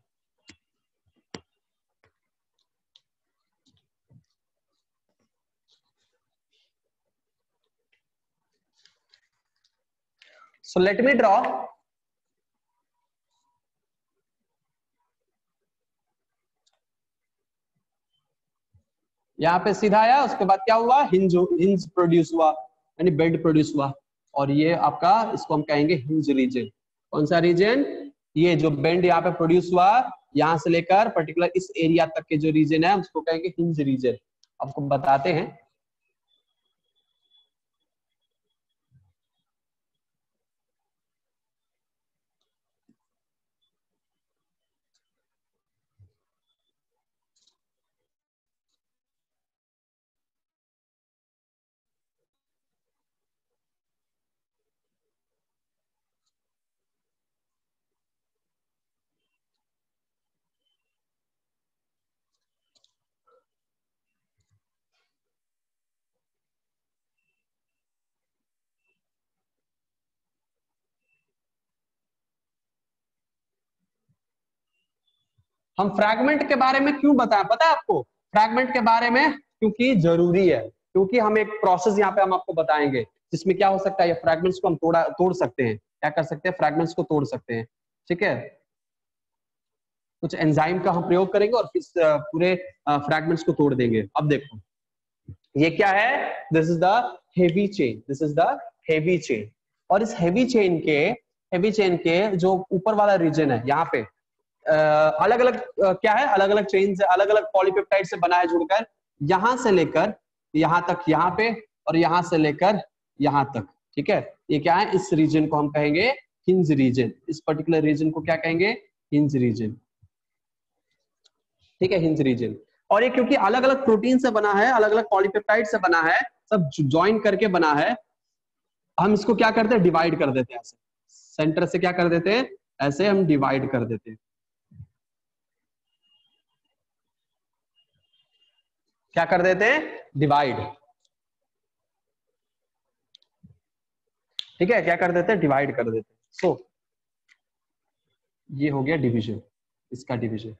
So let me draw यहाँ पे सीधा आया, उसके बाद क्या हुआ, हिंज प्रोड्यूस हुआ, यानी बेंड प्रोड्यूस हुआ, और ये आपका इसको हम कहेंगे हिंज रीजन। कौन सा रीजन, ये जो बेंड यहाँ पे प्रोड्यूस हुआ, यहाँ से लेकर पर्टिकुलर इस एरिया तक के जो रीजन है उसको कहेंगे हिंज रीजन। आपको बताते हैं। हम फ्रैगमेंट के बारे में क्यों बताएं, पता है आपको, फ्रैगमेंट के बारे में क्योंकि जरूरी है, क्योंकि हम एक प्रोसेस यहाँ पे हम आपको बताएंगे जिसमें क्या हो सकता है, ये फ्रैगमेंट्स को हम तोड़ सकते हैं, क्या कर सकते हैं, फ्रैगमेंट्स को तोड़ सकते हैं, ठीक है, कुछ एंजाइम का हम प्रयोग करेंगे और फिर पूरे फ्रैगमेंट्स को तोड़ देंगे। अब देखो ये क्या है, this is the heavy chain, this is the heavy chain, और इस हेवी चेन के जो ऊपर वाला रीजन है यहाँ पे, अलग अलग क्या है, अलग अलग चेन से, अलग अलग पॉलीपेप्टाइड से बना है जुड़कर, यहां से लेकर यहां तक, यहाँ पे, और यहां से लेकर यहां तक। ठीक है, ये क्या है, इस रीजन को हम कहेंगे हिंज रीजन। इस पर्टिकुलर रीजन को क्या कहेंगे, हिंज रीजन। ठीक है, हिंज रीजन। और ये क्योंकि अलग अलग प्रोटीन से बना है, अलग अलग पॉलीपेप्टाइड से बना है, सब ज्वाइन करके बना है, हम इसको क्या करते हैं, डिवाइड कर देते हैं ऐसे, सेंटर से क्या कर देते हैं, ऐसे हम डिवाइड कर देते हैं। क्या कर देते हैं, डिवाइड। ठीक है, क्या कर देते हैं, डिवाइड कर देते हैं। सो ये हो गया डिवीजन, इसका डिवीजन।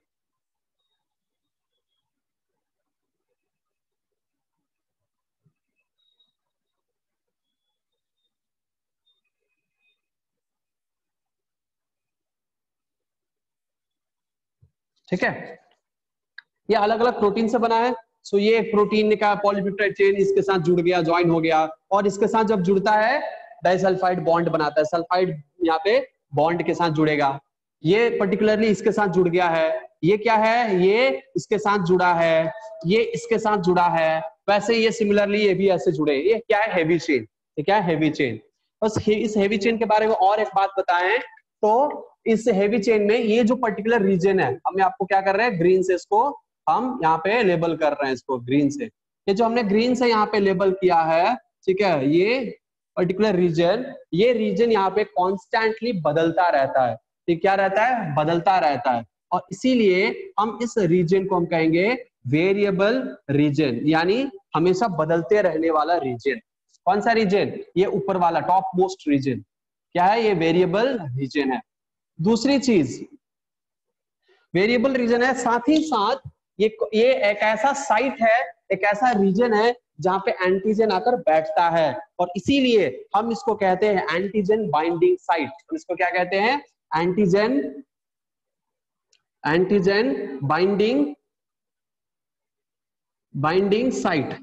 ठीक है, ये अलग अलग प्रोटीन से बना है। सो ये प्रोटीन का पॉलीपेप्टाइड चेन इसके साथ जुड़ गया, ज्वाइन हो गया, और इसके साथ जब जुड़ता है डाइसल्फाइड बॉन्ड बनाता है, सल्फाइड यहाँ पे बॉन्ड के साथ जुड़ेगा। ये पर्टिकुलरली इसके साथ जुड़ गया है, ये क्या है, ये इसके साथ जुड़ा है, ये इसके साथ जुड़ा है, वैसे ये सिमिलरली ये भी ऐसे जुड़े। ये क्या है, हैवी चेन। ये क्या है, हैवी चेन। बस इस हैवी चेन के बारे में और एक बात बताएं तो, इस हैवी चेन में ये जो पर्टिकुलर रीजन है, हमें आपको क्या कर रहे हैं, ग्रीन से इसको हम यहाँ पे लेबल कर रहे हैं, इसको ग्रीन से। ये जो हमने ग्रीन से यहाँ पे लेबल किया है, ठीक है, ये पर्टिकुलर रीजन, ये रीजन यहाँ पे कॉन्स्टेंटली बदलता रहता है। ये क्या रहता है, बदलता रहता है, और इसीलिए हम इस रीजन को हम कहेंगे वेरिएबल रीजन, यानी हमेशा बदलते रहने वाला रीजन। कौन सा रीजन, ये ऊपर वाला टॉप मोस्ट रीजन, क्या है, ये वेरिएबल रीजन है। दूसरी चीज, वेरिएबल रीजन है, साथ ही साथ ये एक ऐसा साइट है, एक ऐसा रीजन है जहां पे एंटीजन आकर बैठता है, और इसीलिए हम इसको कहते हैं एंटीजन बाइंडिंग साइट। हम इसको क्या कहते हैं, एंटीजन बाइंडिंग साइट।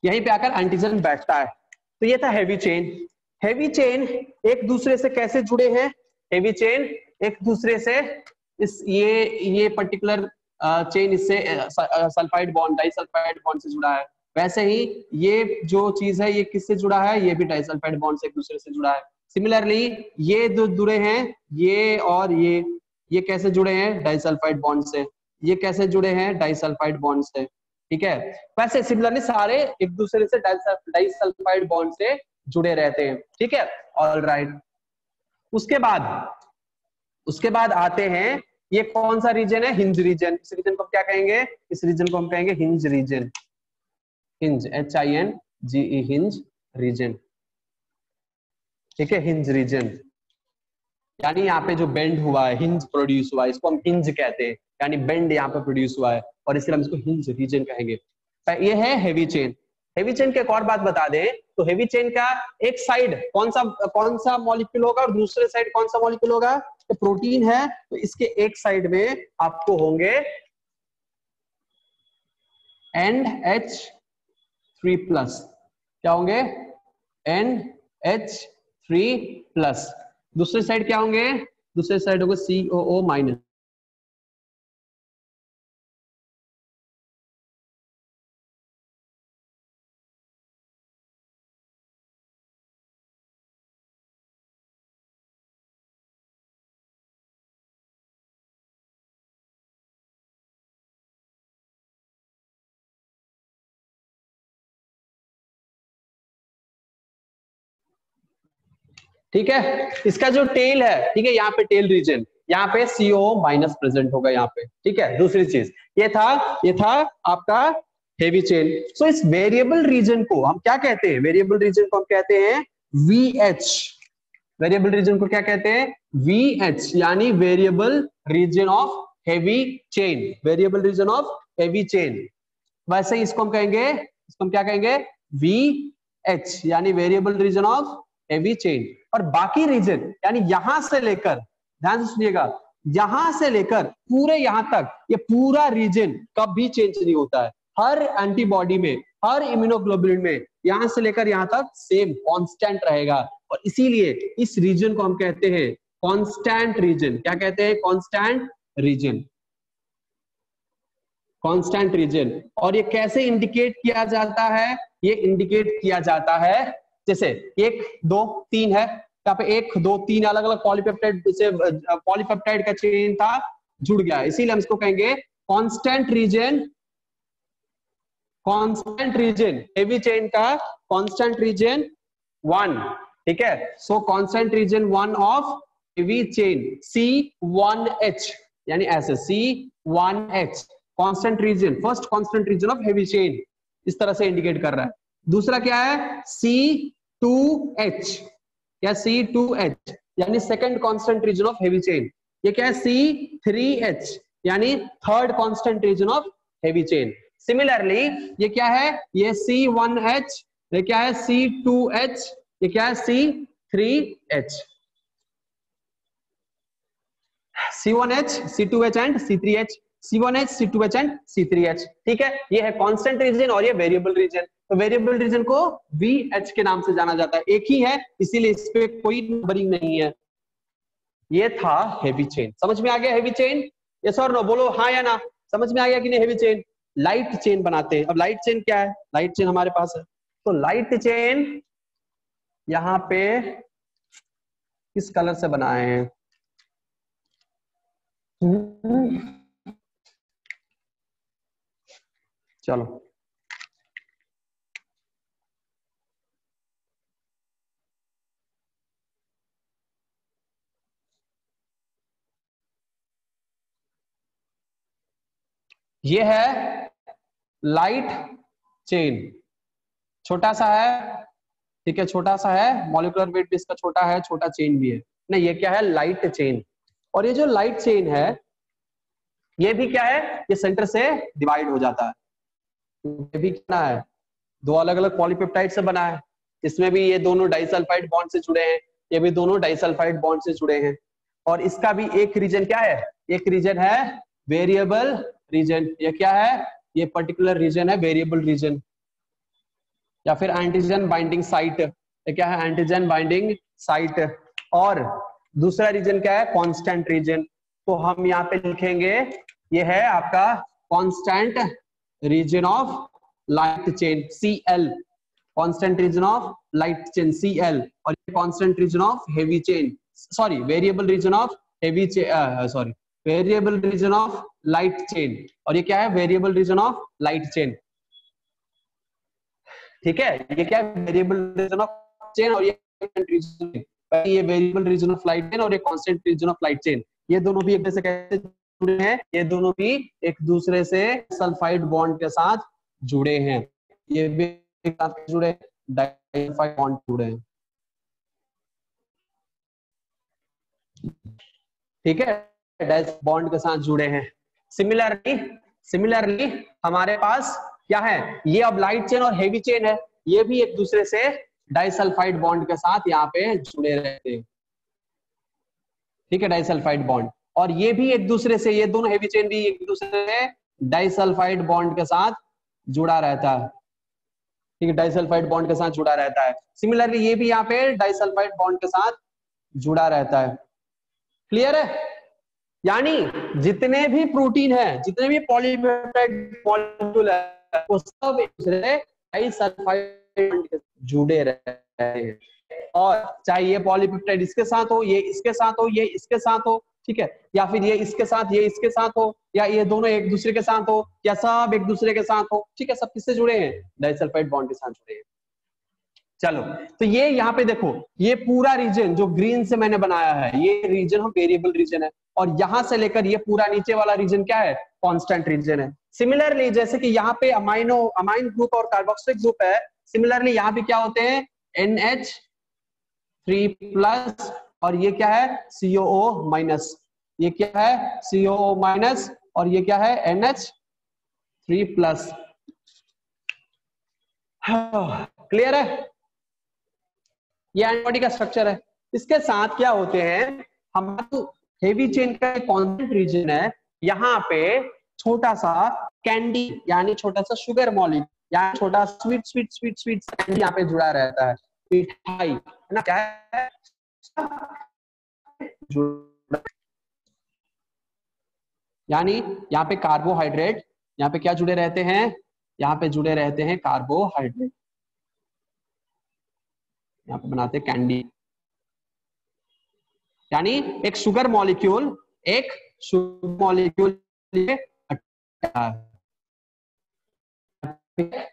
यहीं पे आकर एंटीजन बैठता है। तो ये था हैवी चेन। हैवी चेन एक दूसरे से कैसे जुड़े हैं, हैवी चेन एक दूसरे से ये पर्टिकुलर चेन इससे सल्फाइड बॉन्ड, डाइसल्फाइड बॉन्ड से जुड़ा है। वैसे ही ये जो चीज है ये किससे जुड़ा है, ये भी डाइसल्फाइड बॉन्ड से एक दूसरे से जुड़ा है। सिमिलरली ये जो जुड़े हैं, ये और ये कैसे जुड़े हैं, डाइसल्फाइड बॉन्ड से। ये कैसे जुड़े हैं, डाइसल्फाइड बॉन्ड से। ठीक है, वैसे सिमिलरली सारे एक दूसरे से डाइसल्फाइड बॉन्ड से जुड़े रहते हैं। ठीक है, ऑल राइट। उसके बाद आते हैं, ये कौन सा रीजन है, हिंज रीजन। इस रीजन को क्या कहेंगे, इस रीजन को हम कहेंगे hinge region. Hinge, HINGE, hinge region. ठीक है, हिंज रीजन, यानी यहाँ पे जो बेंड हुआ है, हिंज प्रोड्यूस हुआ है, इसको हम हिंज कहते हैं, यानी बेंड यहाँ पे प्रोड्यूस हुआ है, और इसलिए हम इसको हिंज रीजन कहेंगे। ये है हैवी चेन। हैवी चेन की एक और बात बता दें तो, हैवी चेन का एक साइड कौन सा मॉलिक्यूल होगा और दूसरे साइड कौन सा मॉलिक्यूल होगा, तो प्रोटीन है तो इसके एक साइड में आपको होंगे NH3+। क्या होंगे, NH3+। दूसरे साइड क्या होंगे, दूसरे साइड होगा COO-। ठीक है, इसका जो टेल है, ठीक है, यहाँ पे टेल रीजन, यहाँ पे CO- प्रेजेंट होगा यहाँ पे। ठीक है, दूसरी चीज ये था आपका हेवी चेन। सो इस वेरिएबल रीजन को हम क्या कहते हैं, वेरिएबल रीजन को हम कहते हैं VH। वेरिएबल रीजन को क्या कहते हैं, VH, यानी variable region of heavy chain, variable region of heavy chain. वैसे ही इसको हम कहेंगे, इसको हम क्या कहेंगे, VH, यानी variable region of heavy chain. और बाकी रीजन, यानी यहां से लेकर, ध्यान से सुनिएगा, यहां से लेकर पूरे यहां तक, ये पूरा रीजन कभी चेंज नहीं होता है। हर एंटीबॉडी में, हर इम्यूनोग्लोबुलिन में, यहां से लेकर यहां तक सेम कांस्टेंट रहेगा, और इसीलिए इस रीजन को हम कहते हैं कांस्टेंट रीजन। क्या कहते हैं? Constant region, constant region. और ये कैसे इंडिकेट किया जाता है? ये इंडिकेट किया जाता है जैसे 1 2 3 है, यहाँ पे 1 2 3 अलग अलग पॉलीपेप्टाइड से पॉलीपेप्टाइड का चेन था, जुड़ गया, इसीलिए हम इसको कहेंगे constant region. Constant region heavy chain का कांस्टेंट रीजन 1, ठीक है। सो constant region 1 of heavy chain C1H, यानी ऐसे C1H constant region, first constant region of heavy chain, इस तरह से इंडिकेट कर रहा है। दूसरा क्या है? C2H, क्या? C2H यानी second constant region of heavy chain. ये क्या है? C3H यानी third constant region of heavy chain. Similarly ये क्या है? ये C1H, ये क्या है? C2H, ये क्या है? C3H। C1H, C2H and C3H, C1H, C2H and C3H, ठीक है। ये है कांस्टेंट रीजन और ये वेरिएबल रीजन। तो वेरिएबल रीजन को VH के नाम से जाना जाता है, एक ही है इसीलिए इस पे कोई नंबरिंग नहीं है। ये था हेवी चेन। समझ में आ गया हेवी चेन? यस और नो? बोलो हाँ या ना। समझ में आ गया कि नहीं? Heavy chain. लाइट चेन बनाते हैं। अब लाइट चेन क्या है? लाइट चेन हमारे पास है, तो लाइट चेन यहाँ पे किस कलर से बनाए हैं? चलो ये है लाइट चेन, छोटा सा है, ठीक है, छोटा सा है, मॉलिक्यूलर वेट भी इसका छोटा है, छोटा चेन भी है ना। ये क्या है? Light chain. और ये जो लाइट चेन है ये भी क्या है? ये सेंटर से डिवाइड हो जाता है। ये भी क्या है? दो अलग अलग पॉलीपेप्टाइड से बना है। इसमें भी ये दोनों डाइसल्फाइड बॉन्ड से जुड़े हैं, ये भी दोनों डाइसल्फाइड बॉन्ड से जुड़े हैं। और इसका भी एक रीजन क्या है? एक रीजन है वेरिएबल रीजन। ये क्या है? ये पर्टिकुलर रीजन है वेरिएबल रीजन, या फिर एंटीजन बाइंडिंग साइट। ये क्या है? Antigen binding site. और दूसरा रीजन क्या है? Constant region. तो हम यहाँ पे लिखेंगे ये है आपका constant region of light chain CL, constant region of light chain CL। और ये constant region of heavy chain, sorry variable region of heavy chain, sorry variable region of light chain. और ये क्या है? Variable region of light chain, ठीक है। ये क्या है? वेरिएबल रीजन ऑफ चेन और ये variable region of light chain और ये constant region of light chain. ये दोनों भी एक दूसरे से कैसे जुड़े हैं? ये दोनों भी एक दूसरे से सल्फाइड बॉन्ड के साथ जुड़े हैं। ये भी एक साथ जुड़े, डाइसल्फाइड बॉन्ड जुड़े हैं, ठीक है, डाइस बॉन्ड के साथ जुड़े हैं। सिमिलरली हमारे पास क्या है? ये अब लाइट चेन और हेवी चेन है, ये भी एक दूसरे से डाइसल्फाइड बॉन्ड के साथ यहाँ पे जुड़े रहते हैं, ठीक है, डाइसल्फाइड बॉन्ड। और ये भी एक दूसरे से, ये दोनों हेवी चेन भी एक दूसरे से डाइसल्फाइड बॉन्ड के साथ जुड़ा रहता है, ठीक है, डाइसल्फाइड बॉन्ड के साथ जुड़ा रहता है। सिमिलरली ये भी यहाँ पे डाइसल्फाइड बॉन्ड के साथ जुड़ा रहता है। क्लियर है? यानी जितने भी प्रोटीन है, जितने भी पॉलीपेप्टाइड मॉलिक्यूल है, वो सब एक दूसरे डाइसल्फाइड बॉन्ड के साथ जुड़े रहते हैं। और चाहे ये पॉलीपेप्टाइड इसके साथ हो, ये इसके साथ हो, ये इसके साथ हो, ठीक है, या फिर ये इसके साथ, ये इसके साथ हो, या ये दोनों एक दूसरे के साथ हो, या सब एक दूसरे के साथ हो, ठीक है, सब किससे जुड़े हैं? डाइसल्फाइड बॉन्ड के साथ जुड़े हैं। चलो, तो ये यहाँ पे देखो, ये पूरा रीजन जो ग्रीन से मैंने बनाया है, ये रीजन हम वेरिएबल रीजन है, और यहां से लेकर ये पूरा नीचे वाला रीजन क्या है? कांस्टेंट रीजन है। सिमिलरली जैसे कि यहाँ पे अमाइन ग्रुप और कार्बोक्सिलिक ग्रुप है, सिमिलरली यहाँ पे क्या होते हैं? NH3+ और ये क्या है? COO-, ये क्या है? COO-, और ये क्या है? NH3+। क्लियर है? ये एंटीबॉडी का स्ट्रक्चर है। इसके साथ क्या होते हैं? हमारा हेवी चेन का कांस्टेंट रीजन है, यहाँ पे छोटा सा कैंडी यानी छोटा सा शुगर मॉलिक्यूल, यहाँ छोटा स्वीट कैंडी यहाँ पे जुड़ा रहता है, मिठाई है ना, क्या है? यानी यहाँ पे कार्बोहाइड्रेट, यहाँ पे क्या जुड़े रहते हैं, यहाँ पे जुड़े रहते हैं कार्बोहाइड्रेट, यहाँ पे बनाते हैं कैंडी। यानी एक शुगर मॉलिक्यूल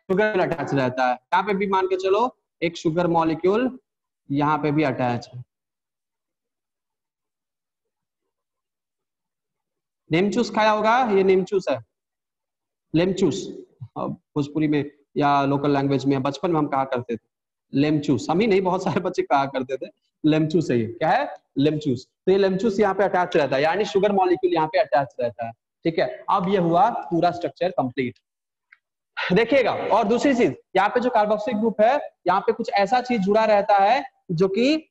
शुगर अटैच रहता है। यहाँ पे भी मान के चलो एक शुगर मॉलिक्यूल यहाँ पे भी अटैच है। नेमचूस खाया होगा, ये नेमचूस है, लेमचूस भोजपुरी में या लोकल लैंग्वेज में बचपन में हम कहा करते थे लेमचूस, हम ही नहीं बहुत सारे बच्चे कहा करते थे लेमचूस है। ये क्या है, लेमचूस। तो ये लेमचूस यहाँ पे अटैच रहता है, यानी शुगर मॉलिक्यूल यहाँ पे अटैच रहता है। ठीक है, अब ये हुआ पूरा स्ट्रक्चर कंप्लीट। देखिएगा, और दूसरी चीज यहाँ पे जो कार्बोक्सिलिक ग्रुप है, यहाँ पे कुछ ऐसा चीज जुड़ा रहता है जो कि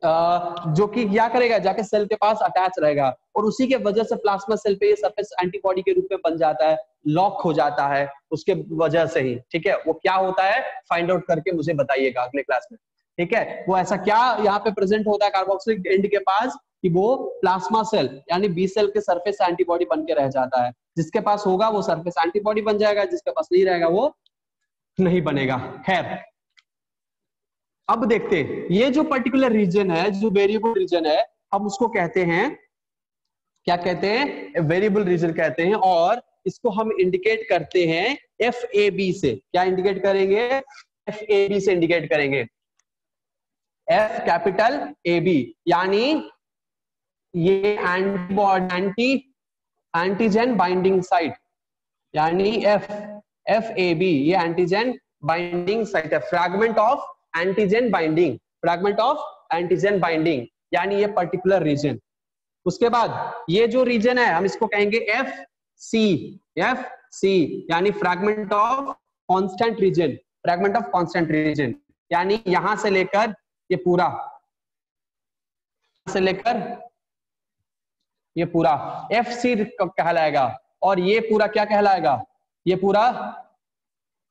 क्या करेगा, जाके सेल के पास अटैच रहेगा, और उसी के वजह से प्लाज्मा सेल पे ये सरफेस एंटीबॉडी के रूप में बन जाता है, लॉक हो जाता है उसके वजह से ही। ठीक है, वो क्या होता है फाइंड आउट करके मुझे बताइएगा अगले क्लास में। ठीक है, वो ऐसा क्या यहाँ पे प्रेजेंट होता है कार्बोक्सिलिक एंड के पास कि वो प्लाज्मा सेल यानी बी सेल के सरफेस एंटीबॉडी बन के रह जाता है। जिसके पास होगा वो सरफेस एंटीबॉडी बन जाएगा, जिसके पास नहीं रहेगा वो नहीं बनेगा। खैर, अब देखते हैं ये जो पर्टिकुलर रीजन है, जो वेरिएबल रीजन है, हम उसको कहते हैं, क्या कहते हैं, वेरिएबल रीजन कहते हैं, और इसको हम इंडिकेट करते हैं FAB से। क्या इंडिकेट करेंगे, FAB से इंडिकेट करेंगे, F कैपिटल AB, यानी ये एंटीजन बाइंडिंग साइट, यानी FAB ये एंटीजन बाइंडिंग साइट है, fragment of antigen binding, fragment of antigen binding, यानी ये पर्टिकुलर रीजन। उसके बाद ये जो रीजन है हम इसको कहेंगे FC, यानी fragment of constant region, fragment of constant region, यानी यहां से लेकर ये पूरा, से लेकर ये पूरा FC कहलाएगा, और ये पूरा क्या कहलाएगा, ये पूरा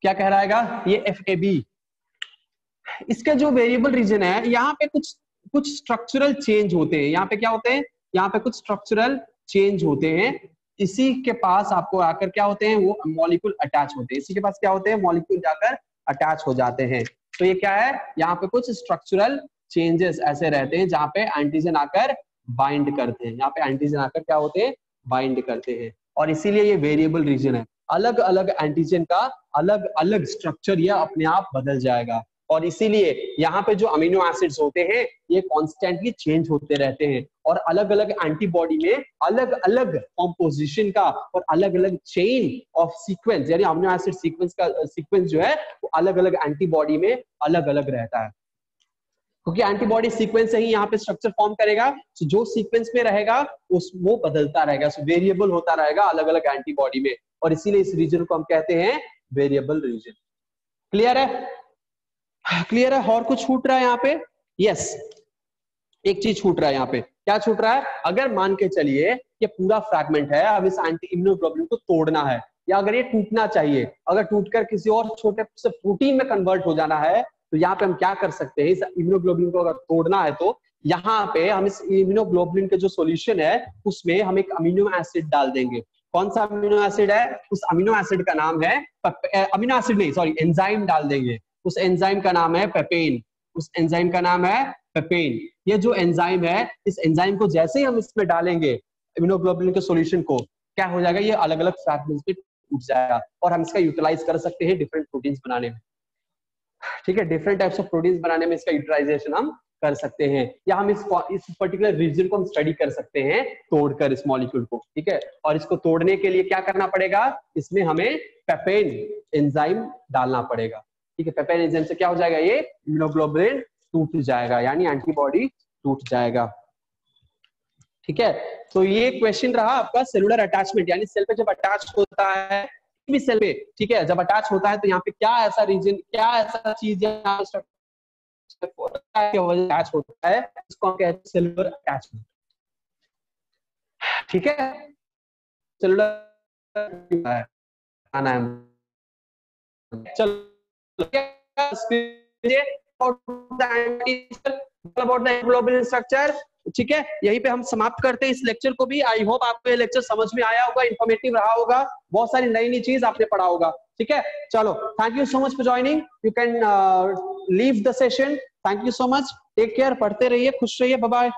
क्या कहलाएगा, ये FAB। इसके जो वेरिएबल रीजन है, यहाँ पे कुछ स्ट्रक्चरल चेंज होते हैं। यहाँ पे क्या होते हैं, यहाँ पे कुछ स्ट्रक्चरल चेंज होते हैं। इसी के पास आपको आकर क्या होते हैं, वो मॉलिक्यूल अटैच होते हैं। इसी के पास क्या होते हैं, मॉलिक्यूल जाकर अटैच हो जाते हैं। तो ये क्या है, यहाँ पे कुछ स्ट्रक्चरल चेंजेस ऐसे रहते हैं जहाँ पे एंटीजन आकर बाइंड करते हैं, यहाँ पे एंटीजन आकर क्या होते हैं, बाइंड करते हैं, और इसीलिए ये वेरिएबल रीजन है। अलग अलग एंटीजन का अलग अलग स्ट्रक्चर यह अपने आप बदल जाएगा, और इसीलिए यहाँ पे जो अमीनो एसिड्स होते हैं ये कॉन्स्टेंटली चेंज होते रहते हैं, और अलग अलग एंटीबॉडी में अलग अलग कॉम्पोजिशन का और अलग अलग चेन ऑफ सीक्वेंस, यानी अमीनो एसिड सीक्वेंस का सीक्वेंस जो है वो अलग अलग एंटीबॉडी में अलग अलग रहता है, क्योंकि एंटीबॉडी सीक्वेंस से ही यहाँ पे स्ट्रक्चर फॉर्म करेगा। तो जो सीक्वेंस में रहेगा वो बदलता रहेगा, वेरिएबल होता रहेगा अलग अलग एंटीबॉडी में, और इसीलिए इस रीजन को हम कहते हैं वेरिएबल रीजन। क्लियर है, क्लियर है। और कुछ छूट रहा है यहाँ पे, यस, एक चीज छूट रहा है यहाँ पे। क्या छूट रहा है, अगर मान के चलिए ये पूरा फ्रैगमेंट है, अब इस एंटी इम्यूनोग्लोबुलिन को तोड़ना है, या अगर ये टूटना चाहिए, अगर टूटकर किसी और छोटे से प्रोटीन में कन्वर्ट हो जाना है, तो यहाँ पे हम क्या कर सकते हैं, इस इम्यूनोग्लोबुलिन को अगर तोड़ना है तो यहाँ पे हम इस इम्यूनोग्लोबुलिन के जो सॉल्यूशन है उसमें हम एक अमीनो एसिड डाल देंगे। कौन सा अमीनो एसिड है, उस अमीनो एसिड का नाम है, अमीनो एसिड नहीं सॉरी एंजाइम डाल देंगे। उस एंजाइम का नाम है पेपेन, उस एंजाइम का नाम है पेपेन। ये जो एंजाइम है, इस एंजाइम को जैसे ही हम इसमें डालेंगे इम्यूनोग्लोबुलिन के सॉल्यूशन को, क्या हो जाएगा, ये अलग अलग फ्रैगमेंट्स में टूट जाएगा, और हम इसका यूटिलाइज कर सकते हैं डिफरेंट प्रोटीन्स बनाने में। ठीक है, डिफरेंट टाइप्स ऑफ प्रोटीन्स बनाने में इसका यूटिलाइजेशन हम कर सकते हैं, या हम इस पर्टिकुलर रीजन को हम स्टडी कर सकते हैं तोड़कर इस मॉलिक्यूल को। ठीक है, और इसको तोड़ने के लिए क्या करना पड़ेगा, इसमें हमें पेपेन एंजाइम डालना पड़ेगा। ठीक है, पेपेन एंजाइम से क्या हो जाएगा, ये इम्यूनोग्लोबुलिन टूट जाएगा, यानी एंटीबॉडी टूट जाएगा। ठीक है, तो ये क्वेश्चन रहा आपका सेलुलर अटैचमेंट, यानी सेल पे जब अटैच होता है भी सेल पे, ठीक है, जब अटैच होता है तो यहाँ पे क्या ऐसा रीजन, क्या ऐसा चीज यहाँ अटैच होता है, इसको हम कहते हैं सेलुलर अटैचमेंट। ठीक है, सेलुलर आना है, चलो about the hemoglobin structure, ठीक है, यहीं पे हम समाप्त करते हैं इस लेक्चर को भी। आई होप आपको ये लेक्चर समझ में आया होगा, इन्फॉर्मेटिव रहा होगा, बहुत सारी नई नई चीज आपने पढ़ा होगा। ठीक है, चलो, thank you so much for joining, you can leave the session. Thank you so much, take care, पढ़ते रहिए, खुश रहिए, बाय बाय।